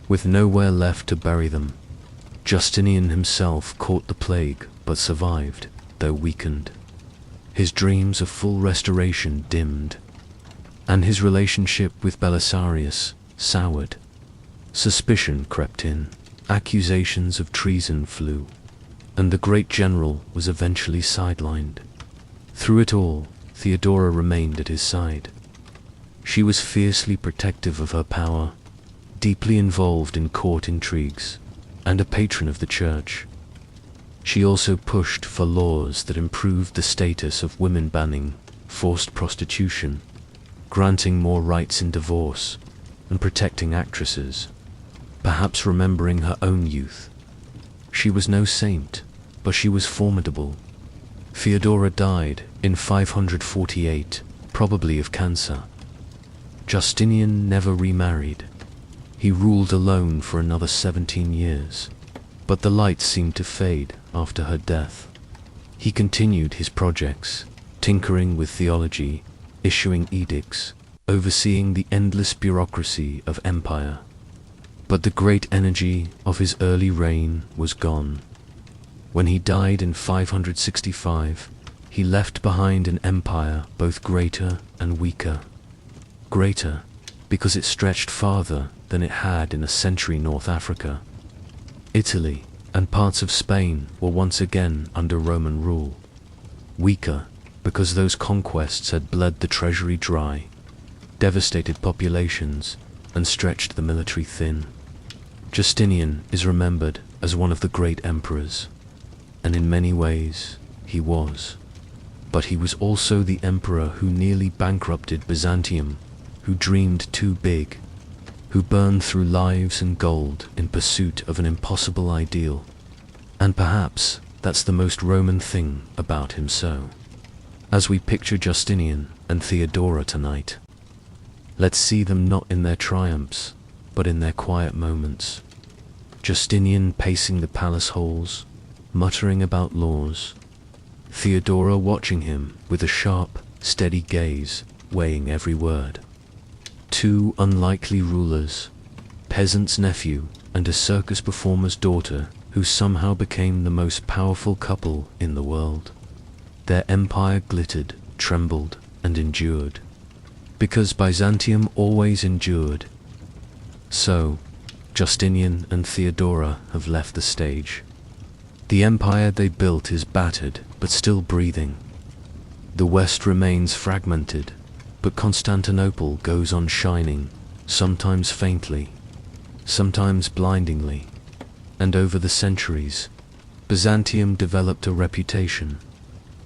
with nowhere left to bury them. Justinian himself caught the plague, but survived, though weakened. His dreams of full restoration dimmed, and his relationship with Belisarius soured. Suspicion crept in, accusations of treason flew, and the great general was eventually sidelined. Through it all, Theodora remained at his side. She was fiercely protective of her power, deeply involved in court intrigues, and a patron of the church. She also pushed for laws that improved the status of women, banning forced prostitution, granting more rights in divorce, and protecting actresses, perhaps remembering her own youth. She was no saint, but she was formidable. Theodora died in 548, probably of cancer. Justinian never remarried. He ruled alone for another 17 years, but the light seemed to fade after her death. He continued his projects, tinkering with theology, issuing edicts, overseeing the endless bureaucracy of empire. But the great energy of his early reign was gone. When he died in 565, he left behind an empire both greater and weaker. Greater because it stretched farther than it had in a century North Africa. Italy and parts of Spain were once again under Roman rule. Weaker because those conquests had bled the treasury dry, devastated populations, and stretched the military thin. Justinian is remembered as one of the great emperors, and in many ways he was. But he was also the emperor who nearly bankrupted Byzantium, who dreamed too big, who burned through lives and gold in pursuit of an impossible ideal. And perhaps that's the most Roman thing about him. So, as we picture Justinian and Theodora tonight, let's see them not in their triumphs, but in their quiet moments. Justinian pacing the palace halls, muttering about laws. Theodora watching him with a sharp, steady gaze, weighing every word. Two unlikely rulers, peasant's nephew and a circus performer's daughter, who somehow became the most powerful couple in the world. Their empire glittered, trembled, and endured, because Byzantium always endured. So, Justinian and Theodora have left the stage. The empire they built is battered, but still breathing. The West remains fragmented, but Constantinople goes on shining, sometimes faintly, sometimes blindingly. And over the centuries, Byzantium developed a reputation,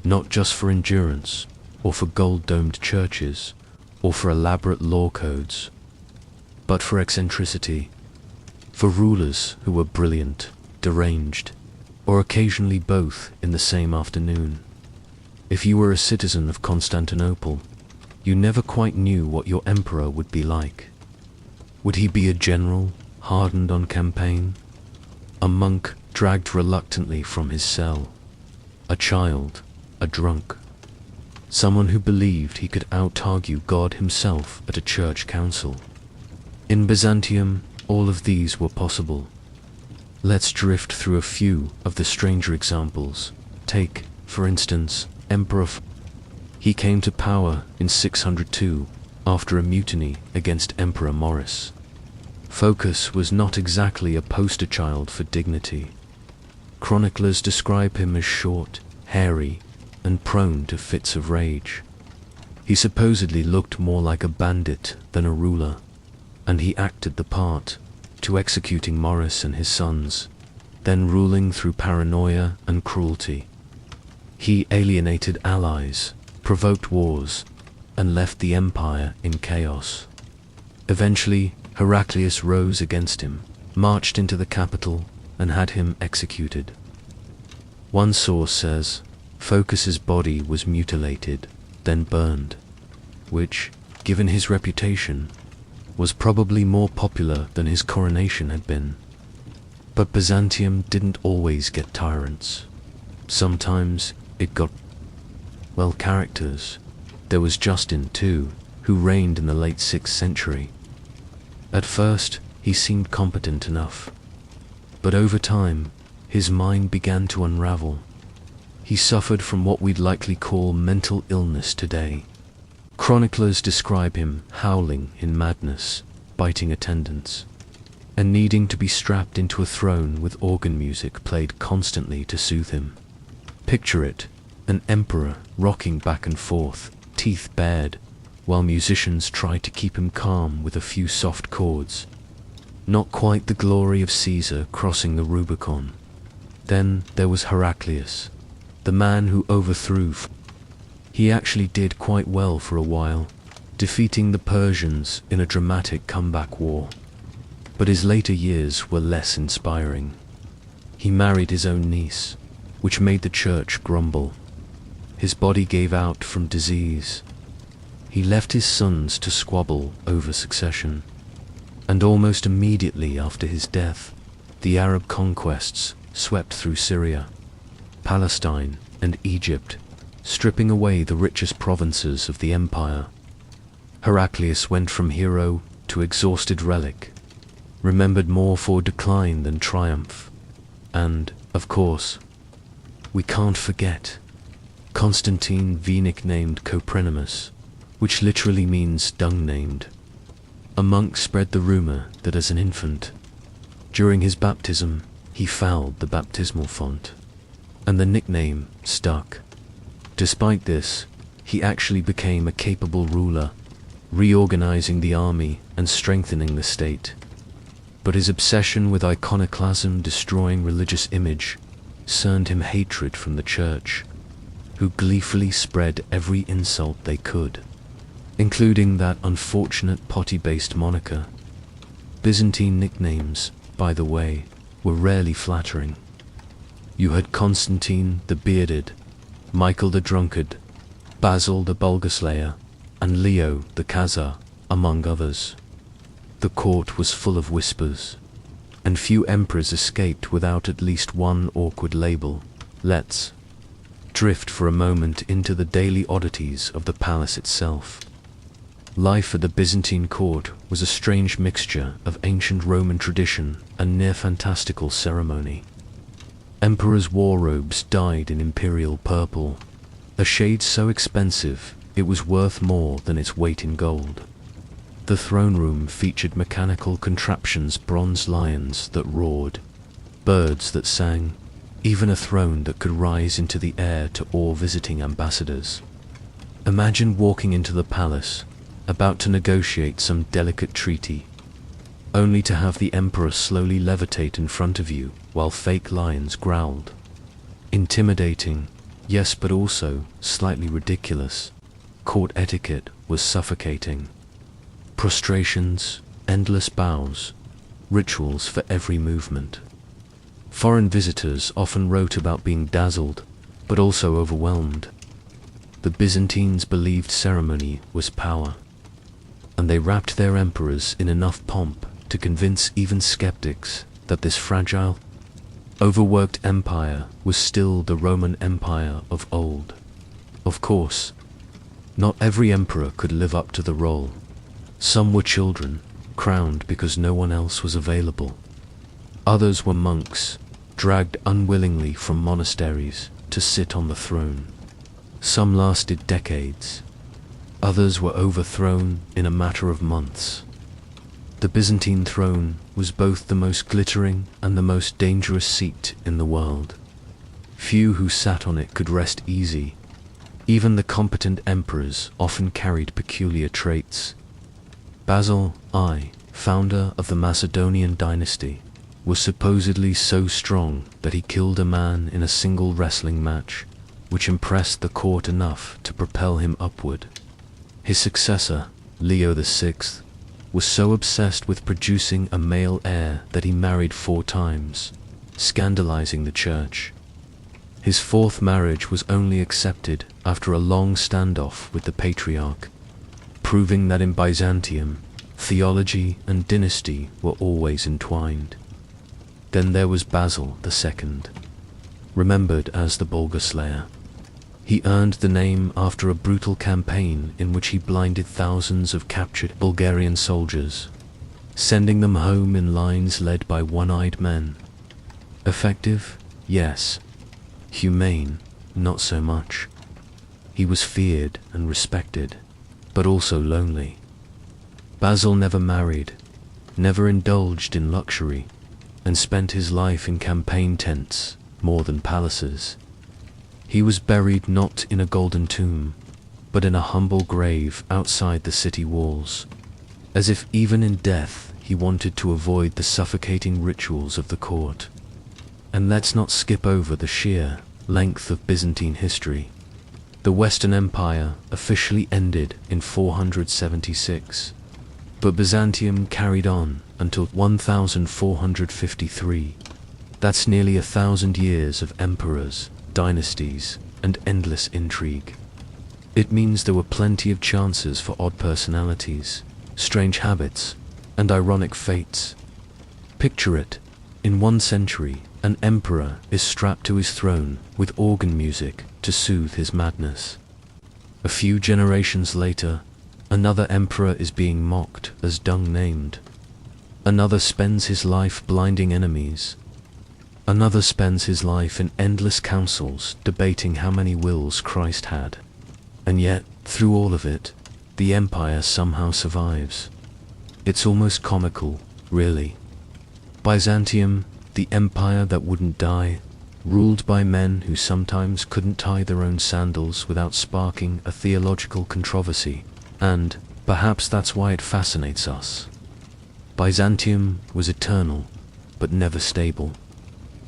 not just for endurance, or for gold-domed churches, or for elaborate law codes, but for eccentricity, for rulers who were brilliant, deranged, or occasionally both in the same afternoon. If you were a citizen of Constantinople, You never quite knew what your emperor would be like. Would he be a general, hardened on campaign? A monk dragged reluctantly from his cell? A child, a drunk? Someone who believed he could out-argue God himself at a church council? In Byzantium, all of these were possible. Let's drift through a few of the stranger examples. Take, for instance, Emperor He came to power in 602 after a mutiny against Emperor Maurice. Phocas was not exactly a poster child for dignity. Chroniclers describe him as short, hairy, and prone to fits of rage. He supposedly looked more like a bandit than a ruler, and he acted the part, to executing Maurice and his sons, then ruling through paranoia and cruelty. He alienated allies, provoked wars, and left the empire in chaos. Eventually, Heraclius rose against him, marched into the capital, and had him executed. One source says Phocas's body was mutilated, then burned, which, given his reputation, was probably more popular than his coronation had been. But Byzantium didn't always get tyrants. Sometimes it got, well, characters. There was Justin, too, who reigned in the late 6th century. At first, he seemed competent enough, but over time, his mind began to unravel. He suffered from what we'd likely call mental illness today. Chroniclers describe him howling in madness, biting attendants, and needing to be strapped into a throne with organ music played constantly to soothe him. Picture it, an emperor rocking back and forth, teeth bared, while musicians try to keep him calm with a few soft chords. Not quite the glory of Caesar crossing the Rubicon. Then there was Heraclius, the man who overthrew. He actually did quite well for a while, defeating the Persians in a dramatic comeback war. But his later years were less inspiring. He married his own niece, which made the church grumble. His body gave out from disease. He left his sons to squabble over succession. And almost immediately after his death, the Arab conquests swept through Syria, Palestine, and Egypt, stripping away the richest provinces of the empire. Heraclius went from hero to exhausted relic, remembered more for decline than triumph. And, of course, we can't forget Constantine V, nicknamed Copronymus, which literally means dung-named. A monk spread the rumor that as an infant, during his baptism, he fouled the baptismal font, and the nickname stuck. Despite this, he actually became a capable ruler, reorganizing the army and strengthening the state. But his obsession with iconoclasm, destroying religious image, earned him hatred from the church, who gleefully spread every insult they could, including that unfortunate potty-based moniker. Byzantine nicknames, by the way, were rarely flattering. You had Constantine the Bearded, Michael the Drunkard, Basil the Bulgar Slayer, and Leo the Khazar, among others. The court was full of whispers, and few emperors escaped without at least one awkward label. Let's drift for a moment into the daily oddities of the palace itself. Life at the Byzantine court was a strange mixture of ancient Roman tradition and near-fantastical ceremony. Emperors' war robes dyed in imperial purple, a shade so expensive it was worth more than its weight in gold. The throne room featured mechanical contraptions, bronze lions that roared, birds that sang, even a throne that could rise into the air to awe visiting ambassadors. Imagine walking into the palace, about to negotiate some delicate treaty, only to have the emperor slowly levitate in front of you while fake lions growled. Intimidating, yes, but also slightly ridiculous. Court etiquette was suffocating. Prostrations, endless bows, rituals for every movement. Foreign visitors often wrote about being dazzled, but also overwhelmed. The Byzantines believed ceremony was power, and they wrapped their emperors in enough pomp to convince even skeptics that this fragile, overworked empire was still the Roman Empire of old. Of course, not every emperor could live up to the role. Some were children, crowned because no one else was available. Others were monks, dragged unwillingly from monasteries to sit on the throne. Some lasted decades. Others were overthrown in a matter of months. The Byzantine throne was both the most glittering and the most dangerous seat in the world. Few who sat on it could rest easy. Even the competent emperors often carried peculiar traits. Basil I, founder of the Macedonian dynasty, was supposedly so strong that he killed a man in a single wrestling match, which impressed the court enough to propel him upward. His successor, Leo VI, was so obsessed with producing a male heir that he married 4 times, scandalizing the church. His 4th marriage was only accepted after a long standoff with the patriarch, proving that in Byzantium, theology and dynasty were always entwined. Then there was Basil II, remembered as the Bulgar Slayer. He earned the name after a brutal campaign in which he blinded thousands of captured Bulgarian soldiers, sending them home in lines led by one-eyed men. Effective? Yes. Humane? Not so much. He was feared and respected, but also lonely. Basil never married, never indulged in luxury, and spent his life in campaign tents more than palaces. He was buried not in a golden tomb, but in a humble grave outside the city walls, as if even in death he wanted to avoid the suffocating rituals of the court. And let's not skip over the sheer length of Byzantine history. The Western Empire officially ended in 476, but Byzantium carried on until 1453. That's nearly 1,000 years of emperors, dynasties, and endless intrigue. It means there were plenty of chances for odd personalities, strange habits, and ironic fates. Picture it. In 1 century, an emperor is strapped to his throne with organ music to soothe his madness. A few generations later, another emperor is being mocked as dung named. Another spends his life blinding enemies. Another spends his life in endless councils debating how many wills Christ had. And yet, through all of it, the empire somehow survives. It's almost comical, really. Byzantium, the empire that wouldn't die, ruled by men who sometimes couldn't tie their own sandals without sparking a theological controversy, and perhaps that's why it fascinates us. Byzantium was eternal, but never stable.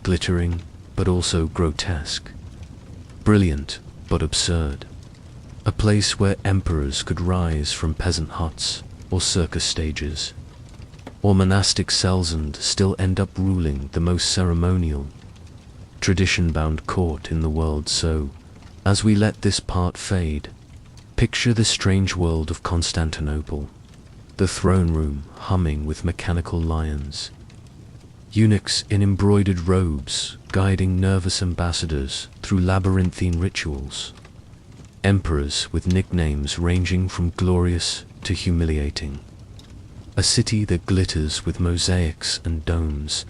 Glittering, but also grotesque. Brilliant, but absurd. A place where emperors could rise from peasant huts or circus stages, or monastic cells and still end up ruling the most ceremonial, tradition-bound court in the world. So, as we let this part fade, picture the strange world of Constantinople, the throne room humming with mechanical lions, eunuchs in embroidered robes guiding nervous ambassadors through labyrinthine rituals, emperors with nicknames ranging from glorious to humiliating, a city that glitters with mosaics and domes,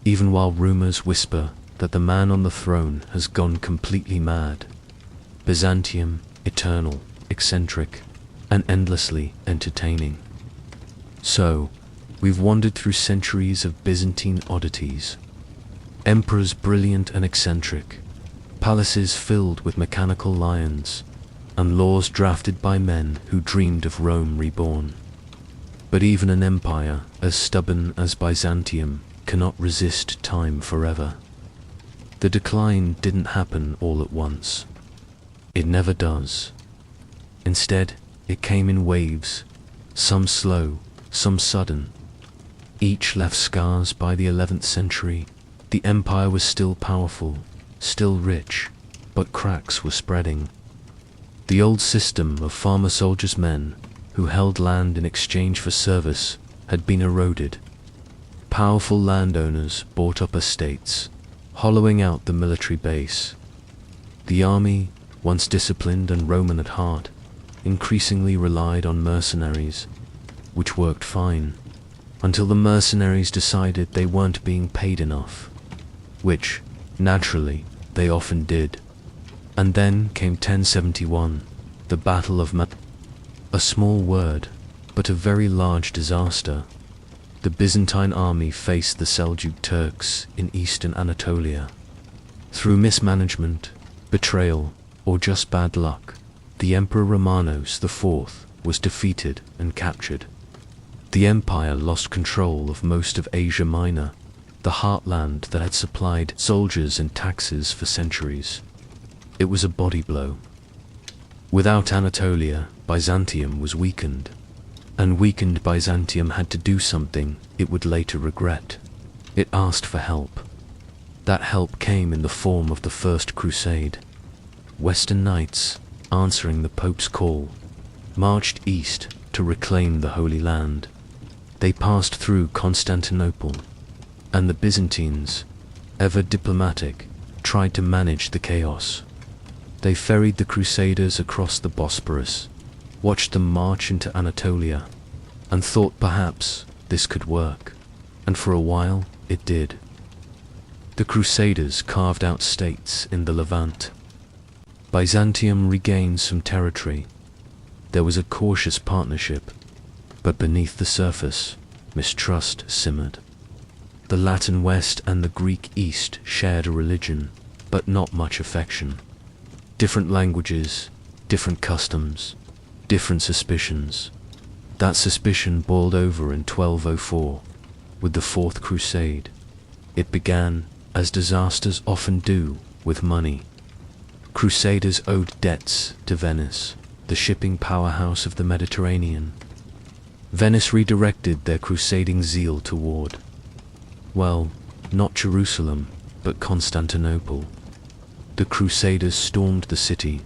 even while rumors whisper that the man on the throne has gone completely mad. Byzantium, eternal, eccentric, and endlessly entertaining. So, we've wandered through centuries of Byzantine oddities. Emperors brilliant and eccentric, palaces filled with mechanical lions, and laws drafted by men who dreamed of Rome reborn. But even an empire as stubborn as Byzantium cannot resist time forever. The decline didn't happen all at once. It never does. Instead, it came in waves, some slow, some sudden. Each left scars. By the 11th century, the empire was still powerful, still rich, but cracks were spreading. The old system of farmer-soldiers men who held land in exchange for service had been eroded. Powerful landowners bought up estates, hollowing out the military base. The army, once disciplined and Roman at heart, increasingly relied on mercenaries, which worked fine, until the mercenaries decided they weren't being paid enough, which, naturally, they often did. And then came 1071, the Battle of Manzikert. A small word, but a very large disaster. The Byzantine army faced the Seljuk Turks in eastern Anatolia. Through mismanagement, betrayal, or just bad luck, the Emperor Romanos IV was defeated and captured. The empire lost control of most of Asia Minor, the heartland that had supplied soldiers and taxes for centuries. It was a body blow. Without Anatolia, Byzantium was weakened, and weakened Byzantium had to do something it would later regret. It asked for help. That help came in the form of the First Crusade. Western knights, answering the Pope's call, marched east to reclaim the Holy Land. They passed through Constantinople, and the Byzantines, ever diplomatic, tried to manage the chaos. They ferried the Crusaders across the Bosporus, watched them march into Anatolia, and thought perhaps this could work, and for a while it did. The Crusaders carved out states in the Levant. Byzantium regained some territory. There was a cautious partnership, but beneath the surface, mistrust simmered. The Latin West and the Greek East shared a religion, but not much affection. Different languages, different customs, different suspicions. That suspicion boiled over in 1204, with the Fourth Crusade. It began, as disasters often do, with money. Crusaders owed debts to Venice, the shipping powerhouse of the Mediterranean. Venice redirected their crusading zeal toward, well, not Jerusalem, but Constantinople. The Crusaders stormed the city.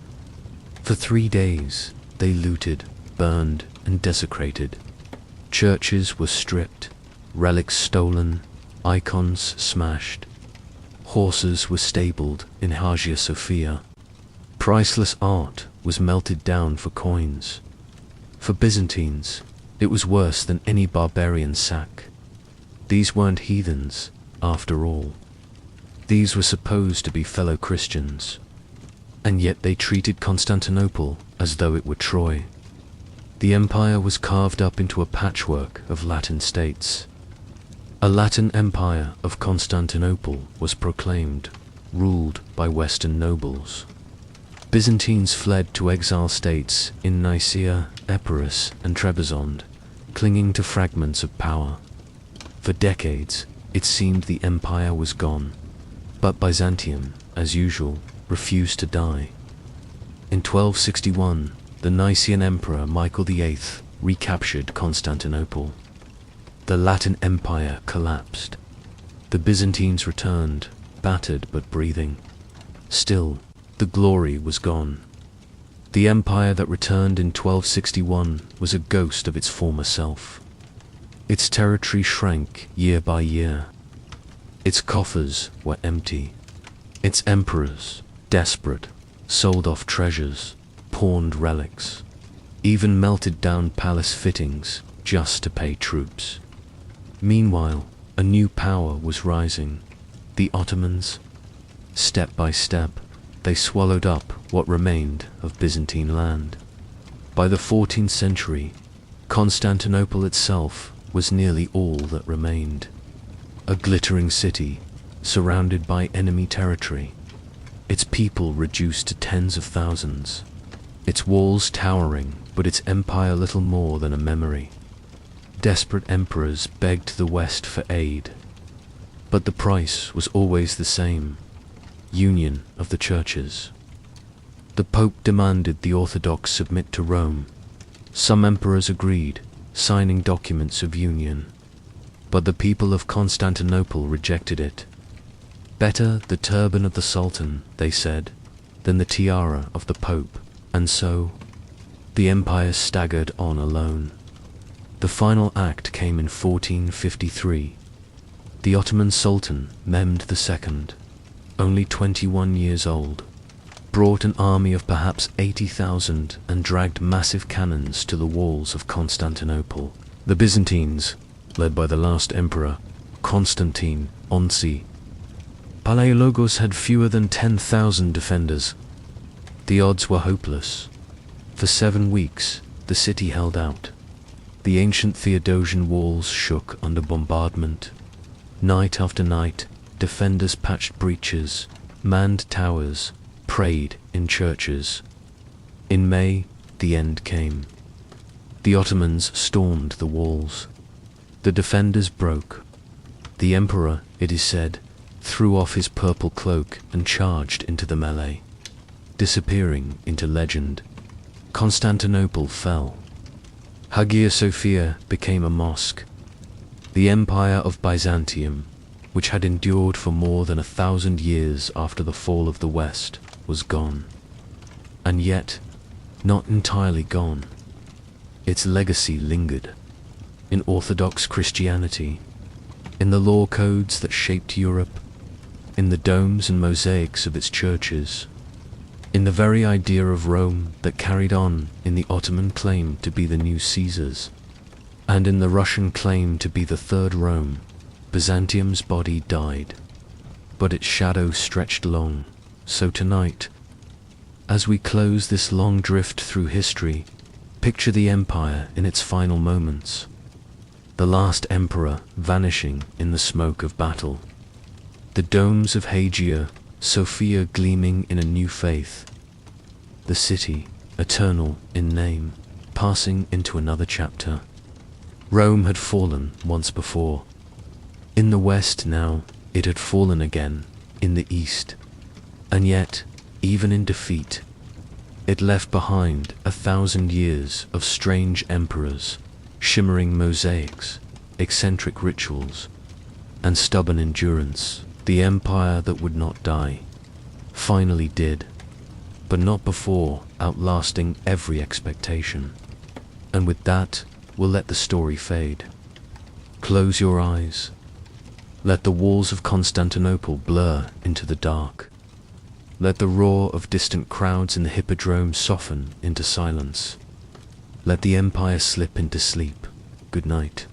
For 3 days, they looted, burned, and desecrated. Churches were stripped, relics stolen, icons smashed. Horses were stabled in Hagia Sophia. Priceless art was melted down for coins. For Byzantines, it was worse than any barbarian sack. These weren't heathens, after all. These were supposed to be fellow Christians, and yet they treated Constantinople as though it were Troy. The empire was carved up into a patchwork of Latin states. A Latin empire of Constantinople was proclaimed, ruled by Western nobles. Byzantines fled to exile states in Nicaea, Epirus, and Trebizond, clinging to fragments of power. For decades, it seemed the empire was gone, but Byzantium, as usual, refused to die. In 1261, the Nicene Emperor Michael VIII recaptured Constantinople. The Latin Empire collapsed. The Byzantines returned, battered but breathing. Still, the glory was gone. The empire that returned in 1261 was a ghost of its former self. Its territory shrank year by year. Its coffers were empty. Its emperors, desperate, sold off treasures, pawned relics, even melted down palace fittings just to pay troops. Meanwhile, a new power was rising, the Ottomans. Step by step, they swallowed up what remained of Byzantine land. By the 14th century, Constantinople itself was nearly all that remained. A glittering city, surrounded by enemy territory, its people reduced to tens of thousands, its walls towering, but its empire little more than a memory. Desperate emperors begged the West for aid, but the price was always the same: union of the churches. The Pope demanded the Orthodox submit to Rome. Some emperors agreed, signing documents of union, but the people of Constantinople rejected it. Better the turban of the Sultan, they said, than the tiara of the Pope, And so, the empire staggered on alone. The final act came in 1453. The Ottoman Sultan, Mehmed II, only 21 years old, brought an army of perhaps 80,000 and dragged massive cannons to the walls of Constantinople. The Byzantines, led by the last emperor, Constantine XI, Palaiologos had fewer than 10,000 defenders. The odds were hopeless. For 7 weeks, the city held out. The ancient Theodosian walls shook under bombardment. Night after night, defenders patched breaches, manned towers, prayed in churches. In May, the end came. The Ottomans stormed the walls. The defenders broke. The emperor, it is said, threw off his purple cloak and charged into the melee, disappearing into legend. Constantinople fell. Hagia Sophia became a mosque. The empire of Byzantium, which had endured for more than 1,000 years after the fall of the West, was gone. And yet, not entirely gone. Its legacy lingered in Orthodox Christianity, in the law codes that shaped Europe, in the domes and mosaics of its churches, in the very idea of Rome that carried on in the Ottoman claim to be the new Caesars, and in the Russian claim to be the Third Rome. Byzantium's body died, but its shadow stretched long. So tonight, as we close this long drift through history, picture the empire in its final moments, the last emperor vanishing in the smoke of battle, the domes of Hagia Sophia gleaming in a new faith, the city, eternal in name, passing into another chapter. Rome had fallen once before. In the West now, it had fallen again in the East. And yet, even in defeat, it left behind 1,000 years of strange emperors, shimmering mosaics, eccentric rituals, and stubborn endurance. The empire that would not die finally did, but not before outlasting every expectation. And with that, we'll let the story fade. Close your eyes. Let the walls of Constantinople blur into the dark. Let the roar of distant crowds in the hippodrome soften into silence. Let the empire slip into sleep. Good night.